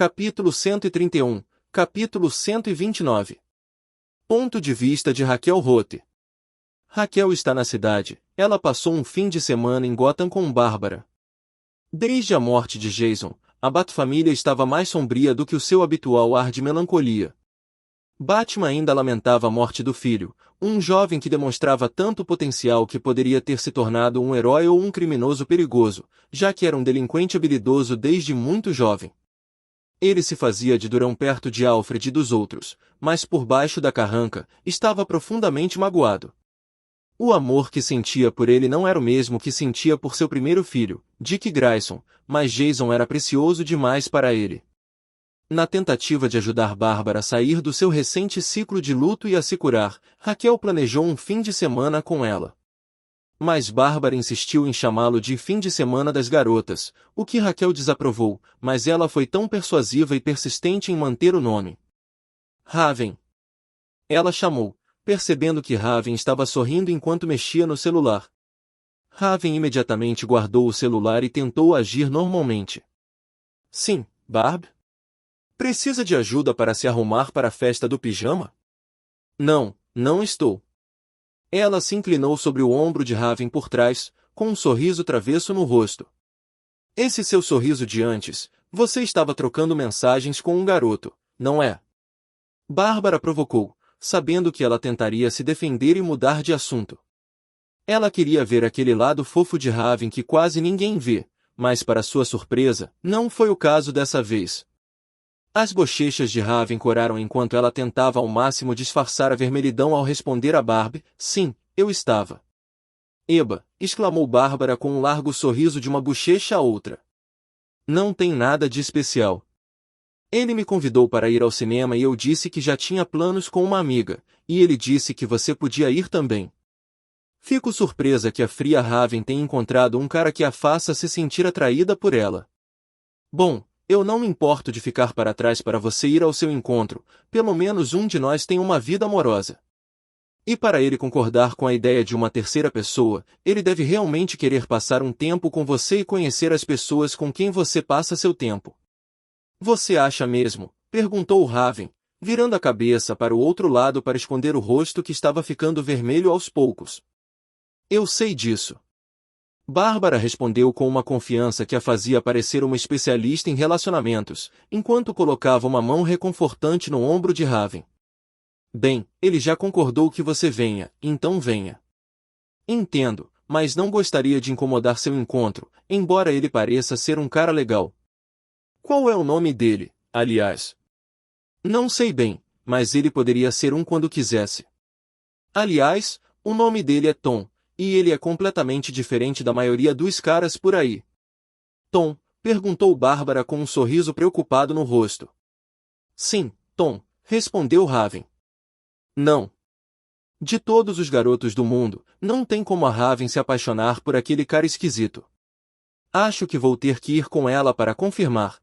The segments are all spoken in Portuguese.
Capítulo 131, capítulo 129. Ponto de vista de Raquel Roth. Raquel está na cidade. Ela passou um fim de semana em Gotham com Bárbara. Desde a morte de Jason, a Bat-família estava mais sombria do que o seu habitual ar de melancolia. Batman ainda lamentava a morte do filho, um jovem que demonstrava tanto potencial que poderia ter se tornado um herói ou um criminoso perigoso, já que era um delinquente habilidoso desde muito jovem. Ele se fazia de durão perto de Alfred e dos outros, mas por baixo da carranca, estava profundamente magoado. O amor que sentia por ele não era o mesmo que sentia por seu primeiro filho, Dick Grayson, mas Jason era precioso demais para ele. Na tentativa de ajudar Bárbara a sair do seu recente ciclo de luto e a se curar, Raquel planejou um fim de semana com ela. Mas Bárbara insistiu em chamá-lo de fim de semana das garotas, o que Raquel desaprovou, mas ela foi tão persuasiva e persistente em manter o nome. Raven. Ela chamou, percebendo que Raven estava sorrindo enquanto mexia no celular. Raven imediatamente guardou o celular e tentou agir normalmente. Sim, Barb? Precisa de ajuda para se arrumar para a festa do pijama? Não, não estou. Ela se inclinou sobre o ombro de Raven por trás, com um sorriso travesso no rosto. Esse seu sorriso de antes, você estava trocando mensagens com um garoto, não é? Bárbara provocou, sabendo que ela tentaria se defender e mudar de assunto. Ela queria ver aquele lado fofo de Raven que quase ninguém vê, mas para sua surpresa, não foi o caso dessa vez. As bochechas de Raven coraram enquanto ela tentava ao máximo disfarçar a vermelhidão ao responder a Barb, sim, eu estava. Eba, exclamou Bárbara com um largo sorriso de uma bochecha a outra. Não tem nada de especial. Ele me convidou para ir ao cinema e eu disse que já tinha planos com uma amiga, e ele disse que você podia ir também. Fico surpresa que a fria Raven tenha encontrado um cara que a faça se sentir atraída por ela. Bom, eu não me importo de ficar para trás para você ir ao seu encontro, pelo menos um de nós tem uma vida amorosa. E para ele concordar com a ideia de uma terceira pessoa, ele deve realmente querer passar um tempo com você e conhecer as pessoas com quem você passa seu tempo. Você acha mesmo? Perguntou Raven, virando a cabeça para o outro lado para esconder o rosto que estava ficando vermelho aos poucos. Eu sei disso. Bárbara respondeu com uma confiança que a fazia parecer uma especialista em relacionamentos, enquanto colocava uma mão reconfortante no ombro de Raven. Bem, ele já concordou que você venha, então venha. Entendo, mas não gostaria de incomodar seu encontro, embora ele pareça ser um cara legal. Qual é o nome dele, aliás? Não sei bem, mas ele poderia ser um quando quisesse. Aliás, o nome dele é Tom. E ele é completamente diferente da maioria dos caras por aí. Tom? Perguntou Bárbara com um sorriso preocupado no rosto. Sim, Tom, respondeu Raven. Não. De todos os garotos do mundo, não tem como a Raven se apaixonar por aquele cara esquisito. Acho que vou ter que ir com ela para confirmar.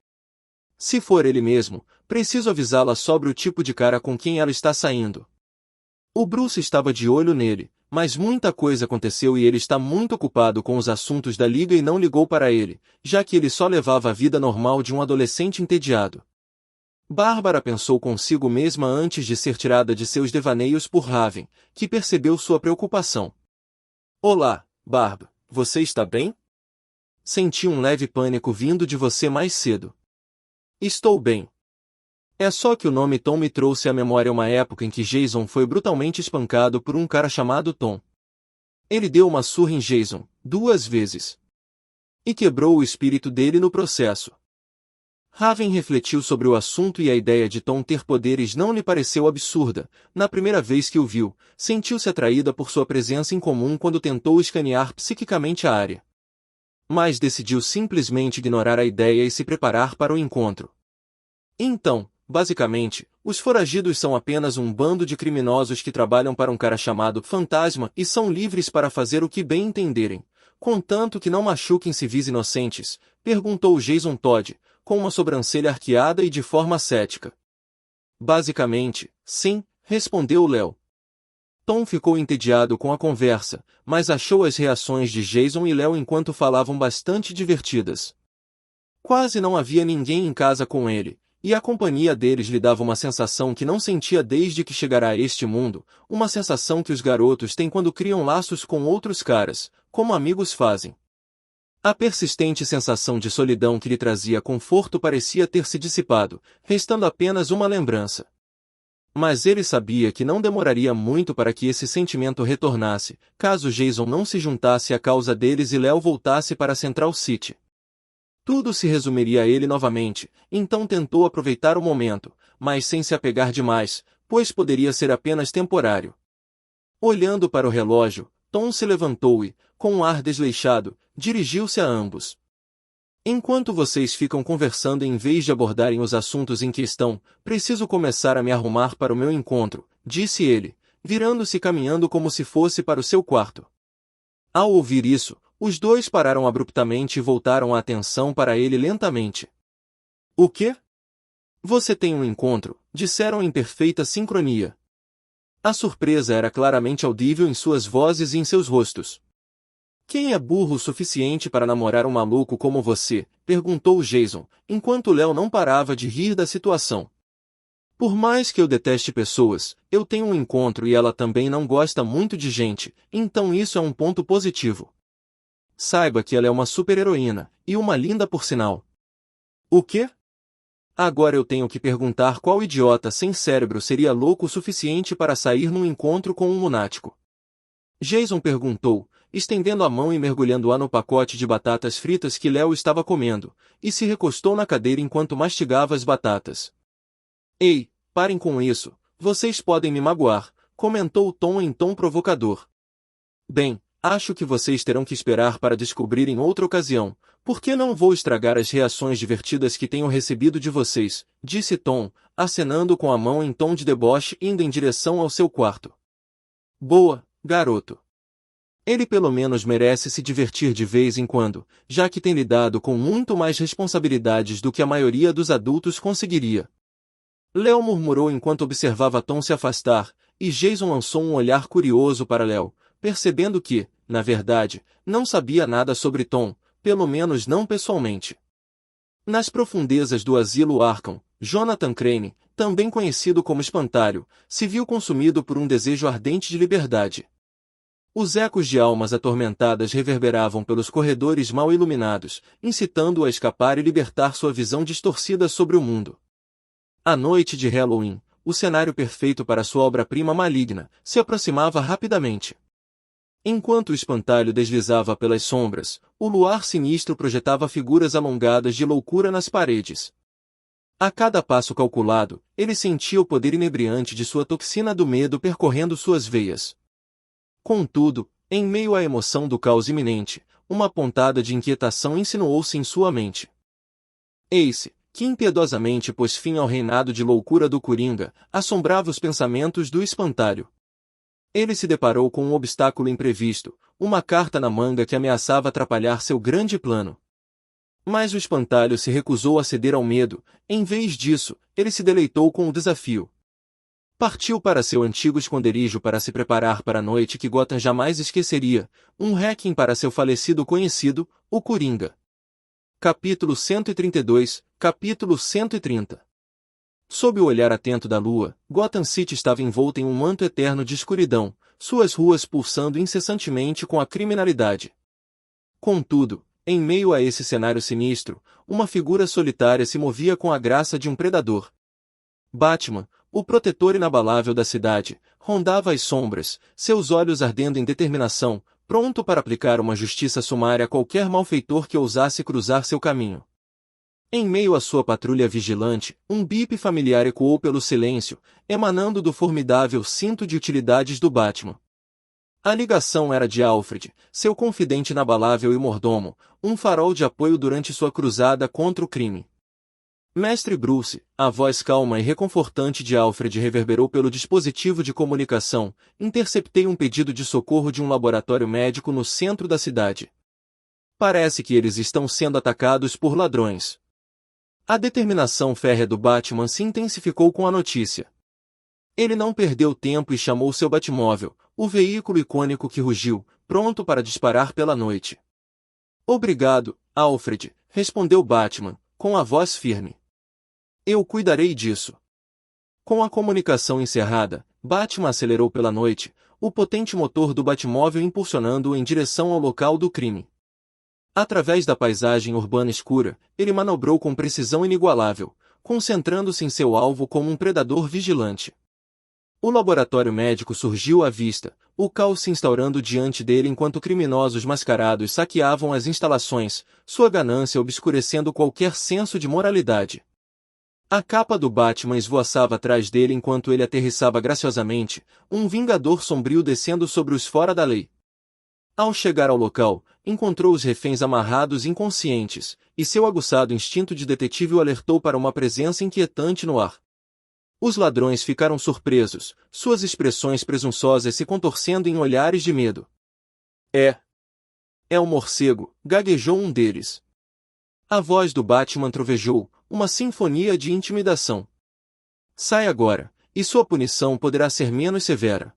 Se for ele mesmo, preciso avisá-la sobre o tipo de cara com quem ela está saindo. O Bruce estava de olho nele, mas muita coisa aconteceu e ele está muito ocupado com os assuntos da liga e não ligou para ele, já que ele só levava a vida normal de um adolescente entediado. Bárbara pensou consigo mesma antes de ser tirada de seus devaneios por Raven, que percebeu sua preocupação. Olá, Barb, você está bem? Senti um leve pânico vindo de você mais cedo. Estou bem. É só que o nome Tom me trouxe à memória uma época em que Jason foi brutalmente espancado por um cara chamado Tom. Ele deu uma surra em Jason, 2 vezes. E quebrou o espírito dele no processo. Raven refletiu sobre o assunto e a ideia de Tom ter poderes não lhe pareceu absurda. Na primeira vez que o viu, sentiu-se atraída por sua presença em comum quando tentou escanear psiquicamente a área. Mas decidiu simplesmente ignorar a ideia e se preparar para o encontro. Então, basicamente, os foragidos são apenas um bando de criminosos que trabalham para um cara chamado Fantasma e são livres para fazer o que bem entenderem, contanto que não machuquem civis inocentes, perguntou Jason Todd, com uma sobrancelha arqueada e de forma cética. Basicamente, sim, respondeu Léo. Tom ficou entediado com a conversa, mas achou as reações de Jason e Léo enquanto falavam bastante divertidas. Quase não havia ninguém em casa com ele, e a companhia deles lhe dava uma sensação que não sentia desde que chegara a este mundo, uma sensação que os garotos têm quando criam laços com outros caras, como amigos fazem. A persistente sensação de solidão que lhe trazia conforto parecia ter se dissipado, restando apenas uma lembrança. Mas ele sabia que não demoraria muito para que esse sentimento retornasse, caso Jason não se juntasse à causa deles e Léo voltasse para Central City. Tudo se resumiria a ele novamente, então tentou aproveitar o momento, mas sem se apegar demais, pois poderia ser apenas temporário. Olhando para o relógio, Tom se levantou e, com um ar desleixado, dirigiu-se a ambos. Enquanto vocês ficam conversando em vez de abordarem os assuntos em questão, preciso começar a me arrumar para o meu encontro, disse ele, virando-se e caminhando como se fosse para o seu quarto. Ao ouvir isso, os dois pararam abruptamente e voltaram a atenção para ele lentamente. O quê? Você tem um encontro, disseram em perfeita sincronia. A surpresa era claramente audível em suas vozes e em seus rostos. Quem é burro o suficiente para namorar um maluco como você? Perguntou Jason, enquanto Léo não parava de rir da situação. Por mais que eu deteste pessoas, eu tenho um encontro e ela também não gosta muito de gente, então isso é um ponto positivo. Saiba que ela é uma super-heroína, e uma linda por sinal. O quê? Agora eu tenho que perguntar qual idiota sem cérebro seria louco o suficiente para sair num encontro com um lunático. Jason perguntou, estendendo a mão e mergulhando-a no pacote de batatas fritas que Léo estava comendo, e se recostou na cadeira enquanto mastigava as batatas. Ei, parem com isso, vocês podem me magoar, comentou Tom em tom provocador. Bem, acho que vocês terão que esperar para descobrir em outra ocasião, porque não vou estragar as reações divertidas que tenho recebido de vocês, disse Tom, acenando com a mão em tom de deboche indo em direção ao seu quarto. Boa, garoto. Ele pelo menos merece se divertir de vez em quando, já que tem lidado com muito mais responsabilidades do que a maioria dos adultos conseguiria. Léo murmurou enquanto observava Tom se afastar, e Jason lançou um olhar curioso para Léo, percebendo que, na verdade, não sabia nada sobre Tom, pelo menos não pessoalmente. Nas profundezas do asilo Arkham, Jonathan Crane, também conhecido como Espantalho, se viu consumido por um desejo ardente de liberdade. Os ecos de almas atormentadas reverberavam pelos corredores mal iluminados, incitando-o a escapar e libertar sua visão distorcida sobre o mundo. A noite de Halloween, o cenário perfeito para sua obra-prima maligna, se aproximava rapidamente. Enquanto o espantalho deslizava pelas sombras, o luar sinistro projetava figuras alongadas de loucura nas paredes. A cada passo calculado, ele sentia o poder inebriante de sua toxina do medo percorrendo suas veias. Contudo, em meio à emoção do caos iminente, uma pontada de inquietação insinuou-se em sua mente. Ace, que impiedosamente pôs fim ao reinado de loucura do Coringa, assombrava os pensamentos do espantalho. Ele se deparou com um obstáculo imprevisto, uma carta na manga que ameaçava atrapalhar seu grande plano. Mas o espantalho se recusou a ceder ao medo, em vez disso, ele se deleitou com o desafio. Partiu para seu antigo esconderijo para se preparar para a noite que Gotham jamais esqueceria, um requiem para seu falecido conhecido, o Coringa. Capítulo 132, Capítulo 130. Sob o olhar atento da lua, Gotham City estava envolta em um manto eterno de escuridão, suas ruas pulsando incessantemente com a criminalidade. Contudo, em meio a esse cenário sinistro, uma figura solitária se movia com a graça de um predador. Batman, o protetor inabalável da cidade, rondava as sombras, seus olhos ardendo em determinação, pronto para aplicar uma justiça sumária a qualquer malfeitor que ousasse cruzar seu caminho. Em meio à sua patrulha vigilante, um bip familiar ecoou pelo silêncio, emanando do formidável cinto de utilidades do Batman. A ligação era de Alfred, seu confidente inabalável e mordomo, um farol de apoio durante sua cruzada contra o crime. Mestre Bruce, a voz calma e reconfortante de Alfred reverberou pelo dispositivo de comunicação, interceptei um pedido de socorro de um laboratório médico no centro da cidade. Parece que eles estão sendo atacados por ladrões. A determinação férrea do Batman se intensificou com a notícia. Ele não perdeu tempo e chamou seu Batmóvel, o veículo icônico que rugiu, pronto para disparar pela noite. Obrigado, Alfred, respondeu Batman, com a voz firme. Eu cuidarei disso. Com a comunicação encerrada, Batman acelerou pela noite, o potente motor do Batmóvel impulsionando-o em direção ao local do crime. Através da paisagem urbana escura, ele manobrou com precisão inigualável, concentrando-se em seu alvo como um predador vigilante. O laboratório médico surgiu à vista, o caos se instaurando diante dele enquanto criminosos mascarados saqueavam as instalações, sua ganância obscurecendo qualquer senso de moralidade. A capa do Batman esvoaçava atrás dele enquanto ele aterrissava graciosamente, um vingador sombrio descendo sobre os fora da lei. Ao chegar ao local, encontrou os reféns amarrados inconscientes, e seu aguçado instinto de detetive o alertou para uma presença inquietante no ar. Os ladrões ficaram surpresos, suas expressões presunçosas se contorcendo em olhares de medo. É o morcego, gaguejou um deles. A voz do Batman trovejou, uma sinfonia de intimidação. Sai agora, e sua punição poderá ser menos severa.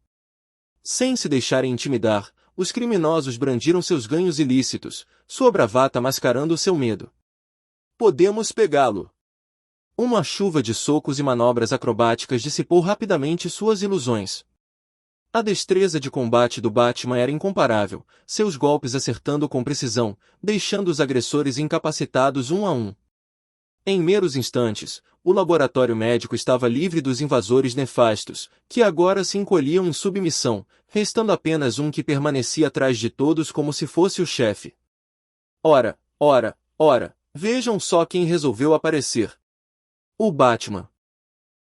Sem se deixarem intimidar, os criminosos brandiram seus ganhos ilícitos, sua bravata mascarando seu medo. Podemos pegá-lo. Uma chuva de socos e manobras acrobáticas dissipou rapidamente suas ilusões. A destreza de combate do Batman era incomparável, seus golpes acertando com precisão, deixando os agressores incapacitados um a um. Em meros instantes, o laboratório médico estava livre dos invasores nefastos, que agora se encolhiam em submissão, restando apenas um que permanecia atrás de todos como se fosse o chefe. Ora, vejam só quem resolveu aparecer. O Batman.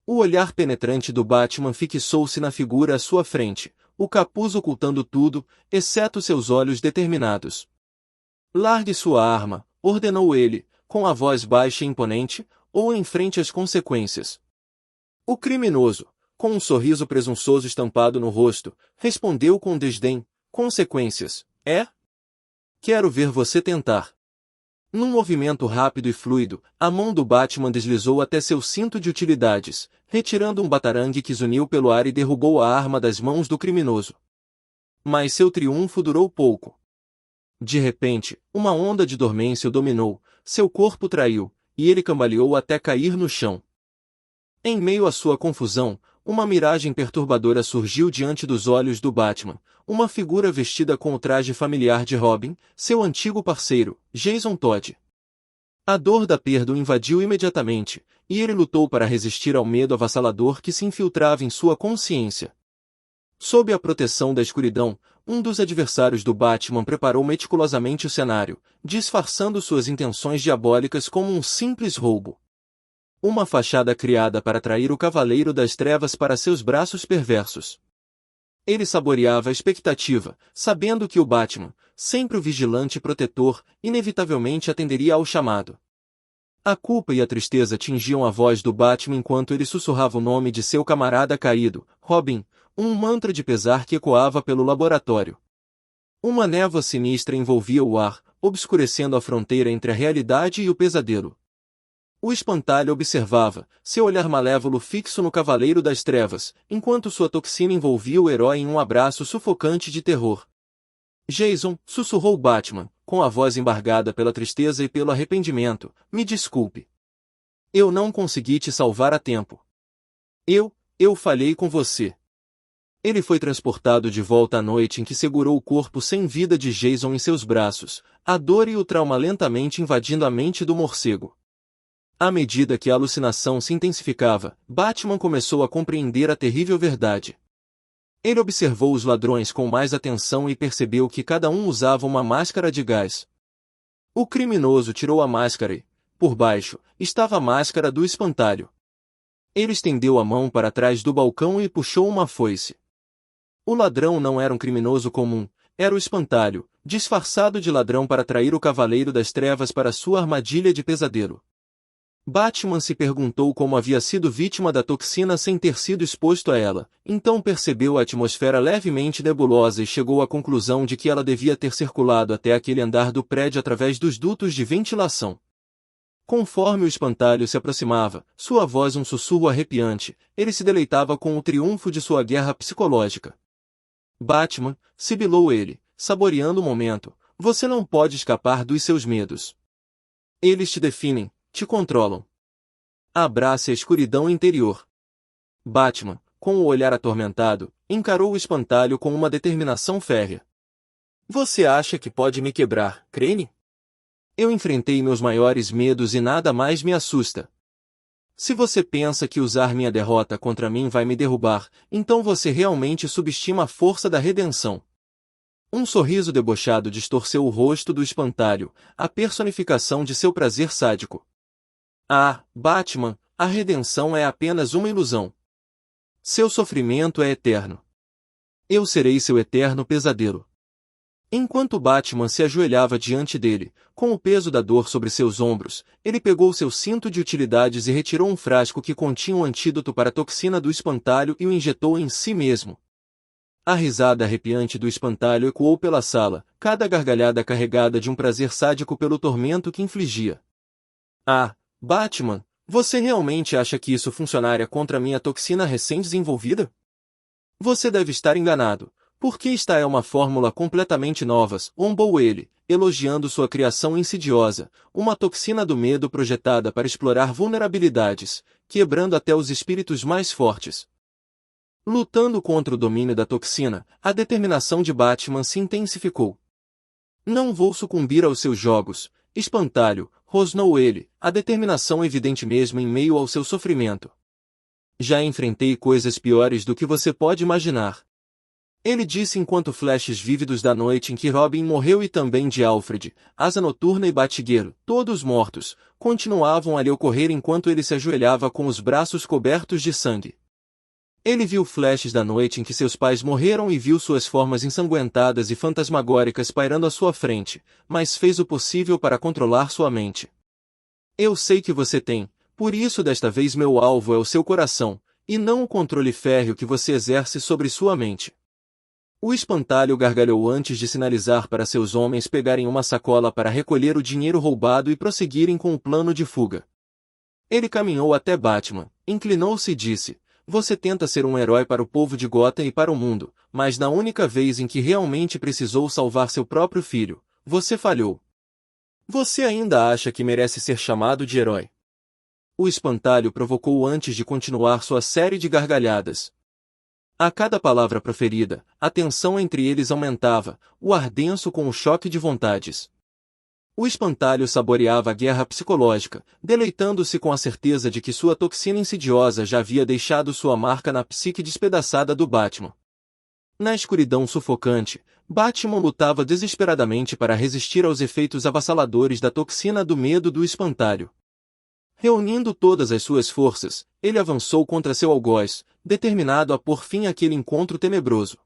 O olhar penetrante do Batman fixou-se na figura à sua frente, o capuz ocultando tudo, exceto seus olhos determinados. Largue sua arma, ordenou ele, com a voz baixa e imponente, ou enfrente as consequências. O criminoso, com um sorriso presunçoso estampado no rosto, respondeu com desdém: consequências, é? Quero ver você tentar. Num movimento rápido e fluido, a mão do Batman deslizou até seu cinto de utilidades, retirando um batarangue que zuniu pelo ar e derrubou a arma das mãos do criminoso. Mas seu triunfo durou pouco. De repente, uma onda de dormência o dominou, seu corpo traiu, e ele cambaleou até cair no chão. Em meio à sua confusão, uma miragem perturbadora surgiu diante dos olhos do Batman, uma figura vestida com o traje familiar de Robin, seu antigo parceiro, Jason Todd. A dor da perda o invadiu imediatamente, e ele lutou para resistir ao medo avassalador que se infiltrava em sua consciência. Sob a proteção da escuridão, um dos adversários do Batman preparou meticulosamente o cenário, disfarçando suas intenções diabólicas como um simples roubo. Uma fachada criada para atrair o Cavaleiro das Trevas para seus braços perversos. Ele saboreava a expectativa, sabendo que o Batman, sempre o vigilante e protetor, inevitavelmente atenderia ao chamado. A culpa e a tristeza tingiam a voz do Batman enquanto ele sussurrava o nome de seu camarada caído, Robin, um mantra de pesar que ecoava pelo laboratório. Uma névoa sinistra envolvia o ar, obscurecendo a fronteira entre a realidade e o pesadelo. O espantalho observava, seu olhar malévolo fixo no Cavaleiro das Trevas, enquanto sua toxina envolvia o herói em um abraço sufocante de terror. Jason, sussurrou Batman, com a voz embargada pela tristeza e pelo arrependimento, me desculpe. Eu não consegui te salvar a tempo. Eu falhei com você. Ele foi transportado de volta à noite em que segurou o corpo sem vida de Jason em seus braços, a dor e o trauma lentamente invadindo a mente do morcego. À medida que a alucinação se intensificava, Batman começou a compreender a terrível verdade. Ele observou os ladrões com mais atenção e percebeu que cada um usava uma máscara de gás. O criminoso tirou a máscara e, por baixo, estava a máscara do espantalho. Ele estendeu a mão para trás do balcão e puxou uma foice. O ladrão não era um criminoso comum, era o espantalho, disfarçado de ladrão para atrair o Cavaleiro das Trevas para sua armadilha de pesadelo. Batman se perguntou como havia sido vítima da toxina sem ter sido exposto a ela, então percebeu a atmosfera levemente nebulosa e chegou à conclusão de que ela devia ter circulado até aquele andar do prédio através dos dutos de ventilação. Conforme o espantalho se aproximava, sua voz um sussurro arrepiante, ele se deleitava com o triunfo de sua guerra psicológica. Batman, sibilou ele, saboreando o momento, você não pode escapar dos seus medos. Eles te definem, te controlam. Abrace a escuridão interior. Batman, com o olhar atormentado, encarou o espantalho com uma determinação férrea. Você acha que pode me quebrar, Crane? Eu enfrentei meus maiores medos e nada mais me assusta. Se você pensa que usar minha derrota contra mim vai me derrubar, então você realmente subestima a força da redenção. Um sorriso debochado distorceu o rosto do espantalho, a personificação de seu prazer sádico. Ah, Batman, a redenção é apenas uma ilusão. Seu sofrimento é eterno. Eu serei seu eterno pesadelo. Enquanto Batman se ajoelhava diante dele, com o peso da dor sobre seus ombros, ele pegou seu cinto de utilidades e retirou um frasco que continha um antídoto para a toxina do espantalho e o injetou em si mesmo. A risada arrepiante do espantalho ecoou pela sala, cada gargalhada carregada de um prazer sádico pelo tormento que infligia. Ah, Batman, você realmente acha que isso funcionaria contra minha toxina recém-desenvolvida? Você deve estar enganado. Porque esta é uma fórmula completamente nova, zombou ele, elogiando sua criação insidiosa, uma toxina do medo projetada para explorar vulnerabilidades, quebrando até os espíritos mais fortes. Lutando contra o domínio da toxina, a determinação de Batman se intensificou. Não vou sucumbir aos seus jogos, espantalho, rosnou ele, a determinação evidente mesmo em meio ao seu sofrimento. Já enfrentei coisas piores do que você pode imaginar. Ele disse enquanto flashes vívidos da noite em que Robin morreu e também de Alfred, Asa Noturna e Batigueiro, todos mortos, continuavam a lhe ocorrer enquanto ele se ajoelhava com os braços cobertos de sangue. Ele viu flashes da noite em que seus pais morreram e viu suas formas ensanguentadas e fantasmagóricas pairando à sua frente, mas fez o possível para controlar sua mente. Eu sei que você tem, por isso desta vez meu alvo é o seu coração, e não o controle férreo que você exerce sobre sua mente. O espantalho gargalhou antes de sinalizar para seus homens pegarem uma sacola para recolher o dinheiro roubado e prosseguirem com o plano de fuga. Ele caminhou até Batman, inclinou-se e disse, você tenta ser um herói para o povo de Gotham e para o mundo, mas na única vez em que realmente precisou salvar seu próprio filho, você falhou. Você ainda acha que merece ser chamado de herói? O espantalho provocou antes de continuar sua série de gargalhadas. A cada palavra proferida, a tensão entre eles aumentava, o ar denso com o choque de vontades. O espantalho saboreava a guerra psicológica, deleitando-se com a certeza de que sua toxina insidiosa já havia deixado sua marca na psique despedaçada do Batman. Na escuridão sufocante, Batman lutava desesperadamente para resistir aos efeitos avassaladores da toxina do medo do espantalho. Reunindo todas as suas forças, ele avançou contra seu algoz, determinado a pôr fim àquele encontro tenebroso.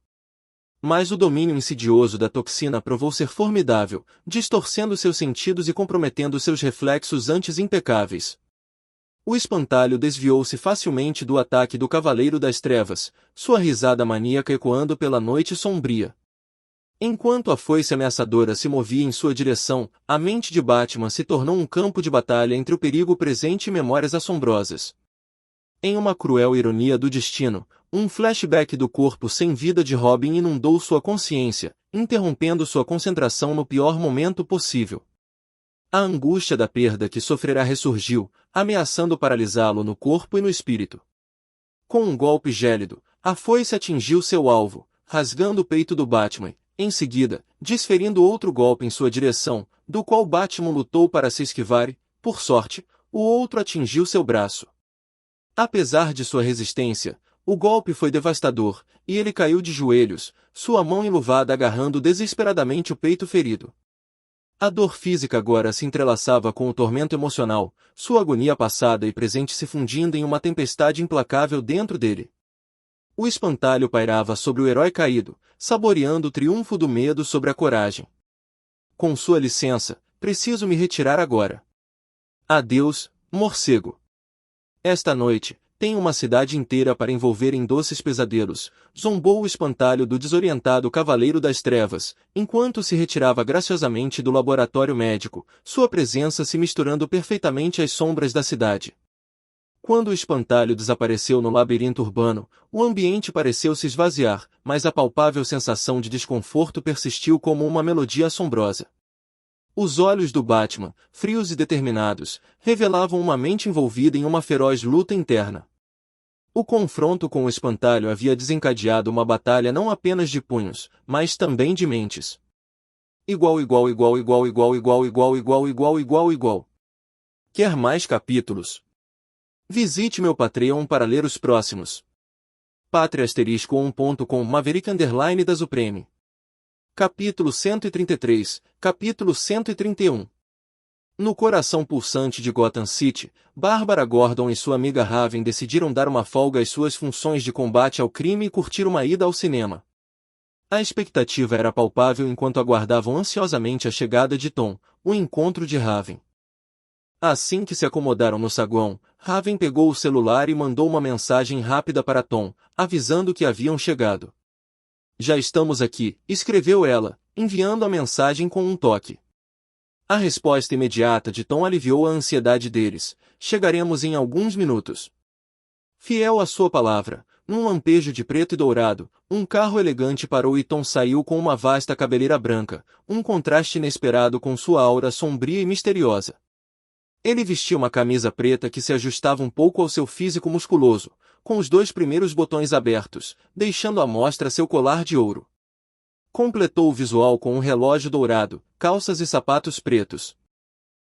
Mas o domínio insidioso da toxina provou ser formidável, distorcendo seus sentidos e comprometendo seus reflexos antes impecáveis. O espantalho desviou-se facilmente do ataque do Cavaleiro das Trevas, sua risada maníaca ecoando pela noite sombria. Enquanto a foice ameaçadora se movia em sua direção, a mente de Batman se tornou um campo de batalha entre o perigo presente e memórias assombrosas. Em uma cruel ironia do destino, um flashback do corpo sem vida de Robin inundou sua consciência, interrompendo sua concentração no pior momento possível. A angústia da perda que sofrerá ressurgiu, ameaçando paralisá-lo no corpo e no espírito. Com um golpe gélido, a foice atingiu seu alvo, rasgando o peito do Batman. Em seguida, desferindo outro golpe em sua direção, do qual Batman lutou para se esquivar e, por sorte, o outro atingiu seu braço. Apesar de sua resistência, o golpe foi devastador, e ele caiu de joelhos, sua mão enluvada agarrando desesperadamente o peito ferido. A dor física agora se entrelaçava com o tormento emocional, sua agonia passada e presente se fundindo em uma tempestade implacável dentro dele. O espantalho pairava sobre o herói caído, saboreando o triunfo do medo sobre a coragem. Com sua licença, preciso me retirar agora. Adeus, morcego. Esta noite, tenho uma cidade inteira para envolver em doces pesadelos, zombou o espantalho do desorientado Cavaleiro das Trevas, enquanto se retirava graciosamente do laboratório médico, sua presença se misturando perfeitamente às sombras da cidade. Quando o espantalho desapareceu no labirinto urbano, o ambiente pareceu se esvaziar, mas a palpável sensação de desconforto persistiu como uma melodia assombrosa. Os olhos do Batman, frios e determinados, revelavam uma mente envolvida em uma feroz luta interna. O confronto com o espantalho havia desencadeado uma batalha não apenas de punhos, mas também de mentes. Igual. Quer mais capítulos? Visite meu Patreon para ler os próximos. Patreon.com Maverick da Supreme. Capítulo 133, Capítulo 131. No coração pulsante de Gotham City, Bárbara Gordon e sua amiga Raven decidiram dar uma folga às suas funções de combate ao crime e curtir uma ida ao cinema. A expectativa era palpável enquanto aguardavam ansiosamente a chegada de Tom, o encontro de Raven. Assim que se acomodaram no saguão, Raven pegou o celular e mandou uma mensagem rápida para Tom, avisando que haviam chegado. Já estamos aqui, escreveu ela, enviando a mensagem com um toque. A resposta imediata de Tom aliviou a ansiedade deles. Chegaremos em alguns minutos. Fiel à sua palavra, num lampejo de preto e dourado, um carro elegante parou e Tom saiu com uma vasta cabeleira branca, um contraste inesperado com sua aura sombria e misteriosa. Ele vestia uma camisa preta que se ajustava um pouco ao seu físico musculoso, com os 2 primeiros botões abertos, deixando à mostra seu colar de ouro. Completou o visual com um relógio dourado, calças e sapatos pretos.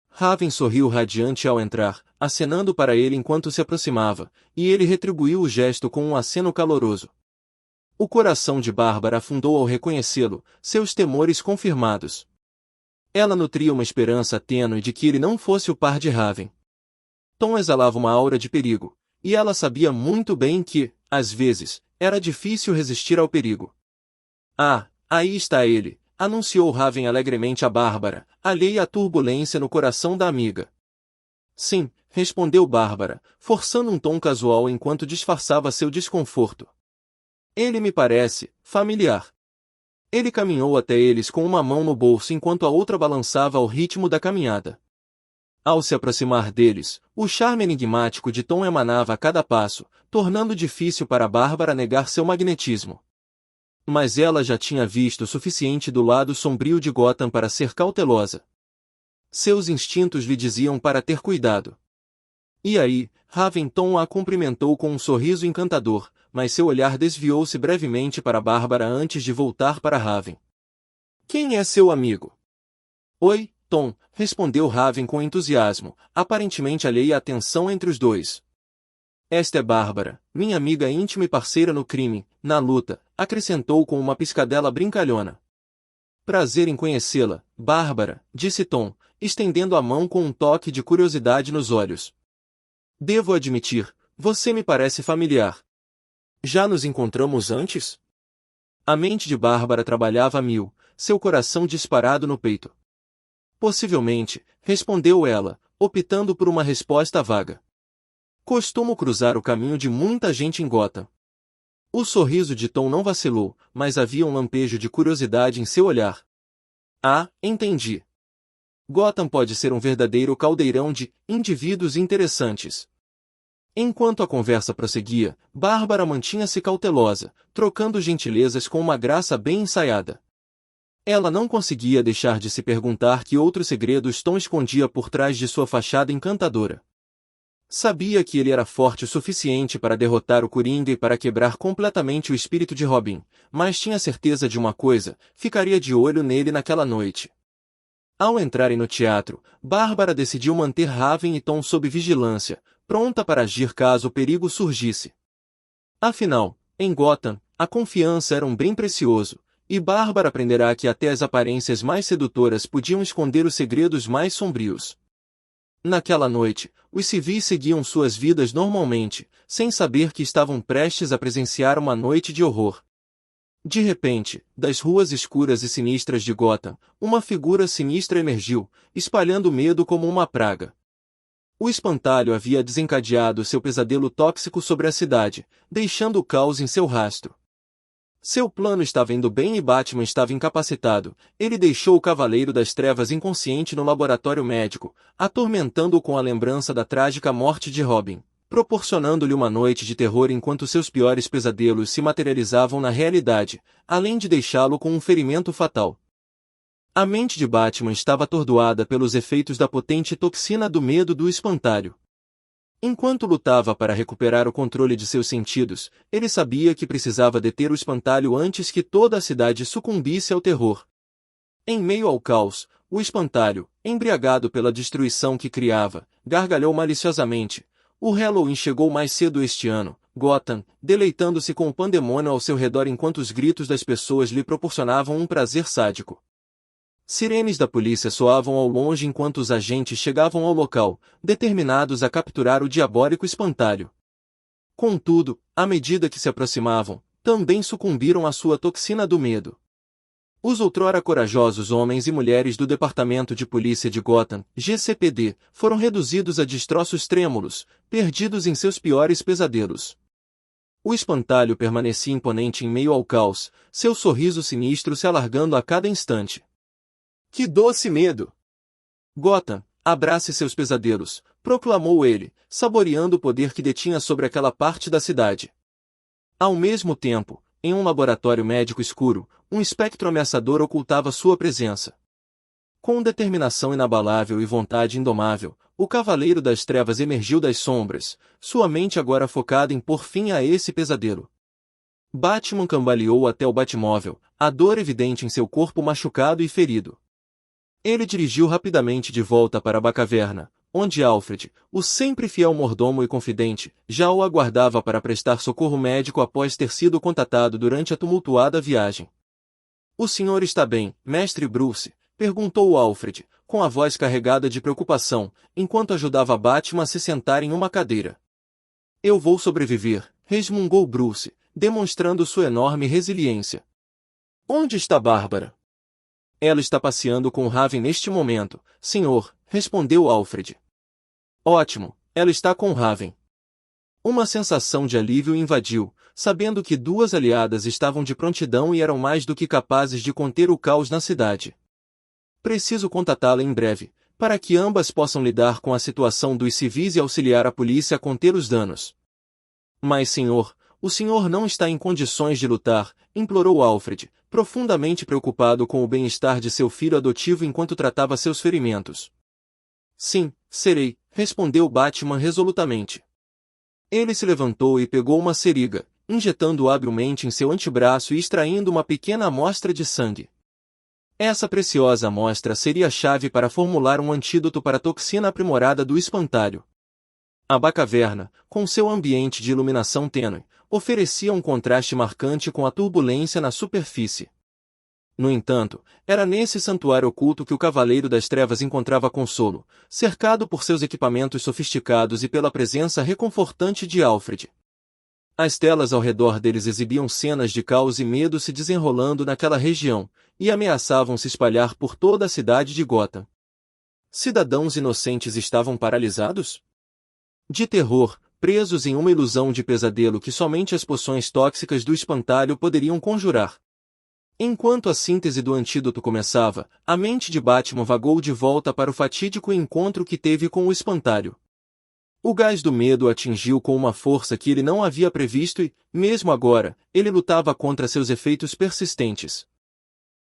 Raven sorriu radiante ao entrar, acenando para ele enquanto se aproximava, e ele retribuiu o gesto com um aceno caloroso. O coração de Bárbara afundou ao reconhecê-lo, seus temores confirmados. Ela nutria uma esperança tênue de que ele não fosse o par de Raven. Tom exalava uma aura de perigo, e ela sabia muito bem que, às vezes, era difícil resistir ao perigo. Ah, aí está ele, anunciou Raven alegremente a Bárbara, alheia à turbulência no coração da amiga. Sim, respondeu Bárbara, forçando um tom casual enquanto disfarçava seu desconforto. Ele me parece familiar. Ele caminhou até eles com uma mão no bolso enquanto a outra balançava ao ritmo da caminhada. Ao se aproximar deles, o charme enigmático de Tom emanava a cada passo, tornando difícil para Bárbara negar seu magnetismo. Mas ela já tinha visto o suficiente do lado sombrio de Gotham para ser cautelosa. Seus instintos lhe diziam para ter cuidado. E aí, Raven Tom a cumprimentou com um sorriso encantador, mas seu olhar desviou-se brevemente para Bárbara antes de voltar para Raven. Quem é seu amigo? Oi, Tom, respondeu Raven com entusiasmo, aparentemente alheia à tensão entre os dois. Esta é Bárbara, minha amiga íntima e parceira no crime, na luta, acrescentou com uma piscadela brincalhona. Prazer em conhecê-la, Bárbara, disse Tom, estendendo a mão com um toque de curiosidade nos olhos. Devo admitir, você me parece familiar. Já nos encontramos antes? A mente de Bárbara trabalhava a mil, seu coração disparado no peito. Possivelmente, respondeu ela, optando por uma resposta vaga. Costumo cruzar o caminho de muita gente em Gotham. O sorriso de Tom não vacilou, mas havia um lampejo de curiosidade em seu olhar. Ah, entendi. Gotham pode ser um verdadeiro caldeirão de indivíduos interessantes. Enquanto a conversa prosseguia, Bárbara mantinha-se cautelosa, trocando gentilezas com uma graça bem ensaiada. Ela não conseguia deixar de se perguntar que outros segredos Tom escondia por trás de sua fachada encantadora. Sabia que ele era forte o suficiente para derrotar o Coringa e para quebrar completamente o espírito de Robin, mas tinha certeza de uma coisa, ficaria de olho nele naquela noite. Ao entrarem no teatro, Bárbara decidiu manter Raven e Tom sob vigilância, pronta para agir caso o perigo surgisse. Afinal, em Gotham, a confiança era um bem precioso, e Bárbara aprenderá que até as aparências mais sedutoras podiam esconder os segredos mais sombrios. Naquela noite, os civis seguiam suas vidas normalmente, sem saber que estavam prestes a presenciar uma noite de horror. De repente, das ruas escuras e sinistras de Gotham, uma figura sinistra emergiu, espalhando medo como uma praga. O espantalho havia desencadeado seu pesadelo tóxico sobre a cidade, deixando o caos em seu rastro. Seu plano estava indo bem e Batman estava incapacitado. Ele deixou o Cavaleiro das Trevas inconsciente no laboratório médico, atormentando-o com a lembrança da trágica morte de Robin, proporcionando-lhe uma noite de terror enquanto seus piores pesadelos se materializavam na realidade, além de deixá-lo com um ferimento fatal. A mente de Batman estava atordoada pelos efeitos da potente toxina do medo do espantalho. Enquanto lutava para recuperar o controle de seus sentidos, ele sabia que precisava deter o espantalho antes que toda a cidade sucumbisse ao terror. Em meio ao caos, o espantalho, embriagado pela destruição que criava, gargalhou maliciosamente. O Halloween chegou mais cedo este ano, Gotham, deleitando-se com o pandemônio ao seu redor enquanto os gritos das pessoas lhe proporcionavam um prazer sádico. Sirenes da polícia soavam ao longe enquanto os agentes chegavam ao local, determinados a capturar o diabólico espantalho. Contudo, à medida que se aproximavam, também sucumbiram à sua toxina do medo. Os outrora corajosos homens e mulheres do Departamento de Polícia de Gotham, GCPD, foram reduzidos a destroços trêmulos, perdidos em seus piores pesadelos. O espantalho permanecia imponente em meio ao caos, seu sorriso sinistro se alargando a cada instante. Que doce medo! Gotham, abrace seus pesadelos, proclamou ele, saboreando o poder que detinha sobre aquela parte da cidade. Ao mesmo tempo, em um laboratório médico escuro, um espectro ameaçador ocultava sua presença. Com determinação inabalável e vontade indomável, o Cavaleiro das Trevas emergiu das sombras, sua mente agora focada em pôr fim a esse pesadelo. Batman cambaleou até o Batmóvel, a dor evidente em seu corpo machucado e ferido. Ele dirigiu rapidamente de volta para a Batcaverna, onde Alfred, o sempre fiel mordomo e confidente, já o aguardava para prestar socorro médico após ter sido contatado durante a tumultuada viagem. "O senhor está bem, mestre Bruce?", perguntou Alfred, com a voz carregada de preocupação, enquanto ajudava Batman a se sentar em uma cadeira. "Eu vou sobreviver", resmungou Bruce, demonstrando sua enorme resiliência. "Onde está Bárbara?" "Ela está passeando com Raven neste momento, senhor", respondeu Alfred. "Ótimo, ela está com Raven." Uma sensação de alívio invadiu, sabendo que duas aliadas estavam de prontidão e eram mais do que capazes de conter o caos na cidade. "Preciso contatá-la em breve, para que ambas possam lidar com a situação dos civis e auxiliar a polícia a conter os danos." "Mas senhor, o senhor não está em condições de lutar", implorou Alfred, profundamente preocupado com o bem-estar de seu filho adotivo enquanto tratava seus ferimentos. "Sim, serei", respondeu Batman resolutamente. Ele se levantou e pegou uma seringa, injetando-o habilmente em seu antebraço e extraindo uma pequena amostra de sangue. Essa preciosa amostra seria a chave para formular um antídoto para a toxina aprimorada do espantalho. A Batcaverna, com seu ambiente de iluminação tênue, oferecia um contraste marcante com a turbulência na superfície. No entanto, era nesse santuário oculto que o Cavaleiro das Trevas encontrava consolo, cercado por seus equipamentos sofisticados e pela presença reconfortante de Alfred. As telas ao redor deles exibiam cenas de caos e medo se desenrolando naquela região, e ameaçavam se espalhar por toda a cidade de Gotham. Cidadãos inocentes estavam paralisados? De terror, presos em uma ilusão de pesadelo que somente as poções tóxicas do espantalho poderiam conjurar. Enquanto a síntese do antídoto começava, a mente de Batman vagou de volta para o fatídico encontro que teve com o espantalho. O gás do medo o atingiu com uma força que ele não havia previsto e, mesmo agora, ele lutava contra seus efeitos persistentes.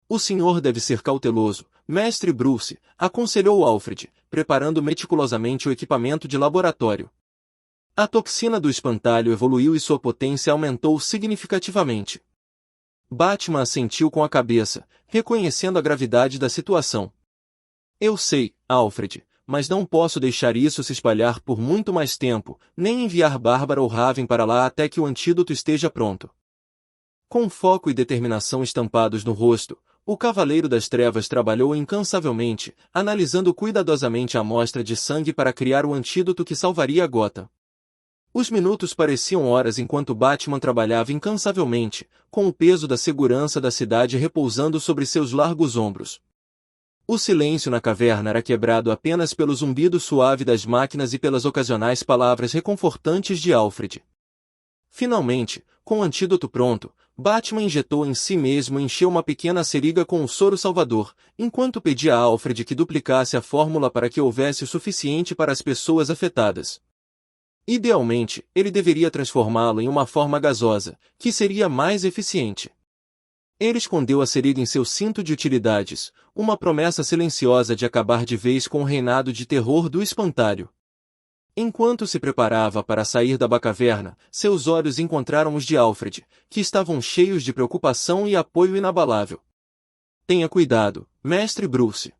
"O senhor deve ser cauteloso, mestre Bruce", aconselhou Alfred, preparando meticulosamente o equipamento de laboratório. A toxina do espantalho evoluiu e sua potência aumentou significativamente. Batman assentiu com a cabeça, reconhecendo a gravidade da situação. "Eu sei, Alfred, mas não posso deixar isso se espalhar por muito mais tempo, nem enviar Bárbara ou Raven para lá até que o antídoto esteja pronto." Com foco e determinação estampados no rosto, o Cavaleiro das Trevas trabalhou incansavelmente, analisando cuidadosamente a amostra de sangue para criar o antídoto que salvaria Gotham. Os minutos pareciam horas enquanto Batman trabalhava incansavelmente, com o peso da segurança da cidade repousando sobre seus largos ombros. O silêncio na caverna era quebrado apenas pelo zumbido suave das máquinas e pelas ocasionais palavras reconfortantes de Alfred. Finalmente, com o antídoto pronto, Batman injetou em si mesmo e encheu uma pequena seringa com o soro salvador, enquanto pedia a Alfred que duplicasse a fórmula para que houvesse o suficiente para as pessoas afetadas. Idealmente, ele deveria transformá-lo em uma forma gasosa, que seria mais eficiente. Ele escondeu a seringa em seu cinto de utilidades, uma promessa silenciosa de acabar de vez com o reinado de terror do espantalho. Enquanto se preparava para sair da Bacaverna, seus olhos encontraram os de Alfred, que estavam cheios de preocupação e apoio inabalável. Tenha cuidado, mestre Bruce.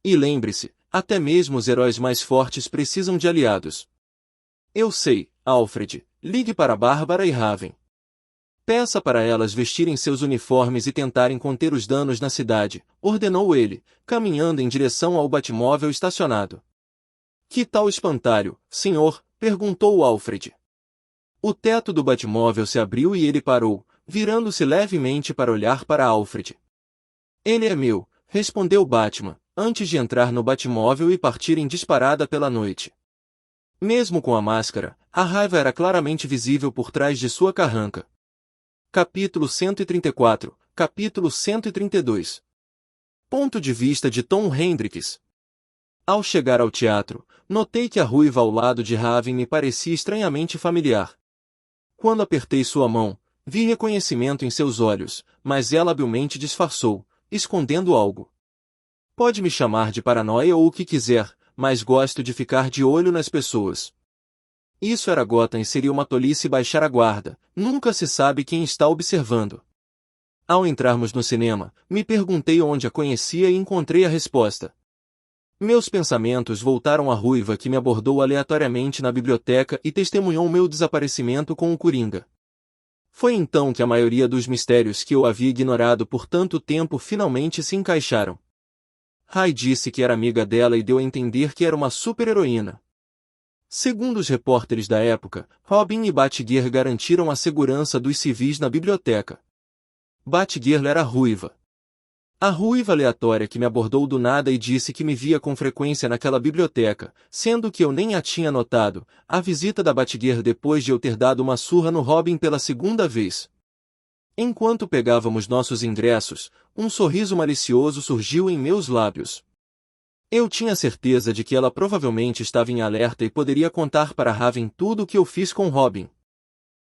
E lembre-se, até mesmo os heróis mais fortes precisam de aliados. Eu sei, Alfred, ligue para Bárbara e Raven. Peça para elas vestirem seus uniformes e tentarem conter os danos na cidade, ordenou ele, caminhando em direção ao Batmóvel estacionado. Que tal espantalho, senhor? Perguntou Alfred. O teto do Batmóvel se abriu e ele parou, virando-se levemente para olhar para Alfred. Ele é meu, respondeu Batman, antes de entrar no Batmóvel e partir em disparada pela noite. Mesmo com a máscara, a raiva era claramente visível por trás de sua carranca. Capítulo 134, capítulo 132. Ponto de vista de Tom Hendricks. Ao chegar ao teatro, notei que a ruiva ao lado de Raven me parecia estranhamente familiar. Quando apertei sua mão, vi reconhecimento em seus olhos, mas ela habilmente disfarçou, escondendo algo. Pode me chamar de paranoia ou o que quiser, mas gosto de ficar de olho nas pessoas. Isso era Gotham e seria uma tolice baixar a guarda, nunca se sabe quem está observando. Ao entrarmos no cinema, me perguntei onde a conhecia e encontrei a resposta. Meus pensamentos voltaram à ruiva que me abordou aleatoriamente na biblioteca e testemunhou meu desaparecimento com o Coringa. Foi então que a maioria dos mistérios que eu havia ignorado por tanto tempo finalmente se encaixaram. Rai disse que era amiga dela e deu a entender que era uma super-heroína. Segundo os repórteres da época, Robin e Batgirl garantiram a segurança dos civis na biblioteca. Batgirl era ruiva. A ruiva aleatória que me abordou do nada e disse que me via com frequência naquela biblioteca, sendo que eu nem a tinha notado, a visita da Batgirl depois de eu ter dado uma surra no Robin pela segunda vez. Enquanto pegávamos nossos ingressos, um sorriso malicioso surgiu em meus lábios. Eu tinha certeza de que ela provavelmente estava em alerta e poderia contar para Raven tudo o que eu fiz com Robin.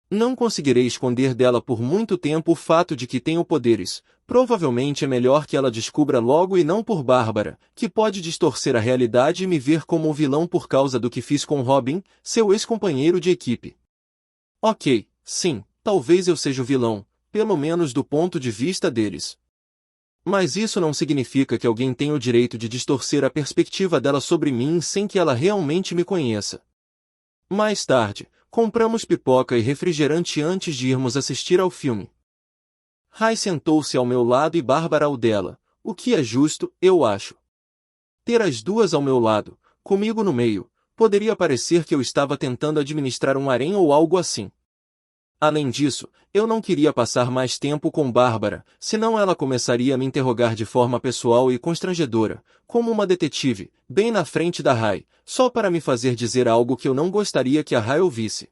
Não conseguirei esconder dela por muito tempo o fato de que tenho poderes. Provavelmente é melhor que ela descubra logo e não por Bárbara, que pode distorcer a realidade e me ver como o vilão por causa do que fiz com Robin, seu ex-companheiro de equipe. Ok, sim, talvez eu seja o vilão, pelo menos do ponto de vista deles. Mas isso não significa que alguém tenha o direito de distorcer a perspectiva dela sobre mim sem que ela realmente me conheça. Mais tarde, compramos pipoca e refrigerante antes de irmos assistir ao filme. Rai sentou-se ao meu lado e Bárbara ao dela, o que é justo, eu acho. Ter as duas ao meu lado, comigo no meio, poderia parecer que eu estava tentando administrar um harém ou algo assim. Além disso, eu não queria passar mais tempo com Bárbara, senão ela começaria a me interrogar de forma pessoal e constrangedora, como uma detetive, bem na frente da Rai, só para me fazer dizer algo que eu não gostaria que a Rai ouvisse.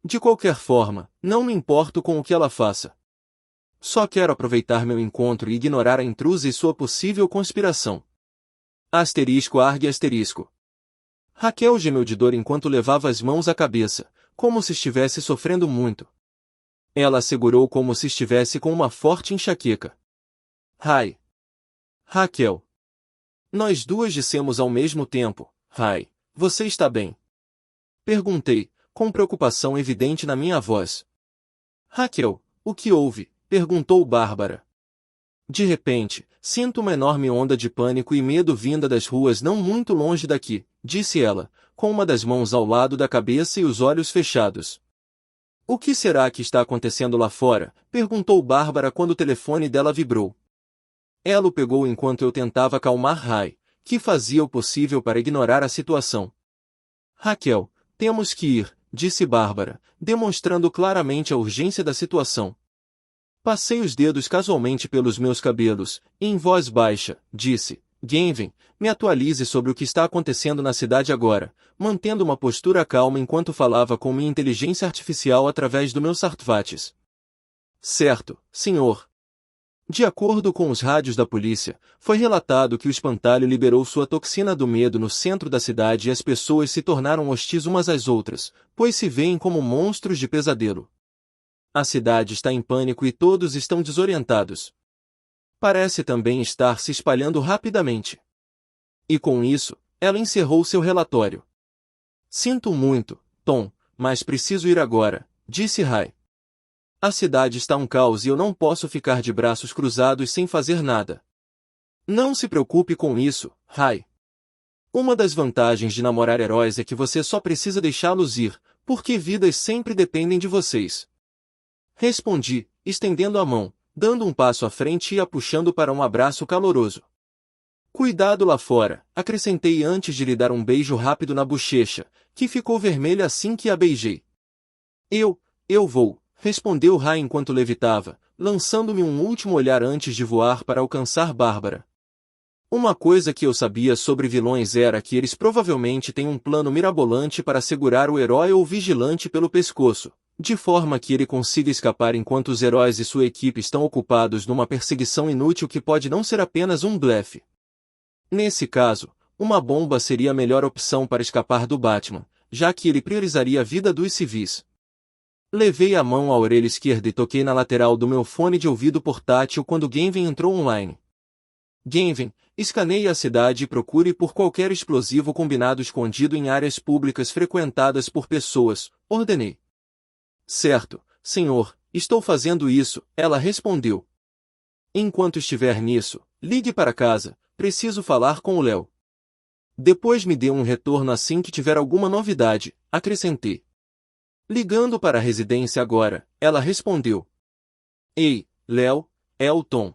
De qualquer forma, não me importo com o que ela faça. Só quero aproveitar meu encontro e ignorar a intrusa e sua possível conspiração. ***. Raquel gemeu de dor enquanto levava as mãos à cabeça, como se estivesse sofrendo muito. Ela assegurou como se estivesse com uma forte enxaqueca. Rai. Raquel. Nós duas dissemos ao mesmo tempo, Rai, você está bem? Perguntei, com preocupação evidente na minha voz. Raquel, o que houve? Perguntou Bárbara. De repente, sinto uma enorme onda de pânico e medo vinda das ruas não muito longe daqui, disse ela, com uma das mãos ao lado da cabeça e os olhos fechados. O que será que está acontecendo lá fora? Perguntou Bárbara quando o telefone dela vibrou. Ela o pegou enquanto eu tentava acalmar Rai, que fazia o possível para ignorar a situação. Raquel, temos que ir, disse Bárbara, demonstrando claramente a urgência da situação. Passei os dedos casualmente pelos meus cabelos, e em voz baixa, disse, Genvin, me atualize sobre o que está acontecendo na cidade agora, mantendo uma postura calma enquanto falava com minha inteligência artificial através do meu Sartvatis. Certo, senhor. De acordo com os rádios da polícia, foi relatado que o espantalho liberou sua toxina do medo no centro da cidade e as pessoas se tornaram hostis umas às outras, pois se veem como monstros de pesadelo. A cidade está em pânico e todos estão desorientados. Parece também estar se espalhando rapidamente. E com isso, ela encerrou seu relatório. Sinto muito, Tom, mas preciso ir agora, disse Ray. A cidade está um caos e eu não posso ficar de braços cruzados sem fazer nada. Não se preocupe com isso, Ray. Uma das vantagens de namorar heróis é que você só precisa deixá-los ir, porque vidas sempre dependem de vocês. Respondi, estendendo a mão, dando um passo à frente e a puxando para um abraço caloroso. Cuidado lá fora, acrescentei antes de lhe dar um beijo rápido na bochecha, que ficou vermelha assim que a beijei. Eu vou, respondeu Ray enquanto levitava, lançando-me um último olhar antes de voar para alcançar Bárbara. Uma coisa que eu sabia sobre vilões era que eles provavelmente têm um plano mirabolante para segurar o herói ou vigilante pelo pescoço, de forma que ele consiga escapar enquanto os heróis e sua equipe estão ocupados numa perseguição inútil que pode não ser apenas um blefe. Nesse caso, uma bomba seria a melhor opção para escapar do Batman, já que ele priorizaria a vida dos civis. Levei a mão à orelha esquerda e toquei na lateral do meu fone de ouvido portátil quando Gavin entrou online. Gavin, escaneie a cidade e procure por qualquer explosivo combinado escondido em áreas públicas frequentadas por pessoas, ordenei. Certo, senhor, estou fazendo isso, ela respondeu. Enquanto estiver nisso, ligue para casa, preciso falar com o Léo. Depois me dê um retorno assim que tiver alguma novidade, acrescentei. Ligando para a residência agora, ela respondeu. Ei, Léo, é o Tom.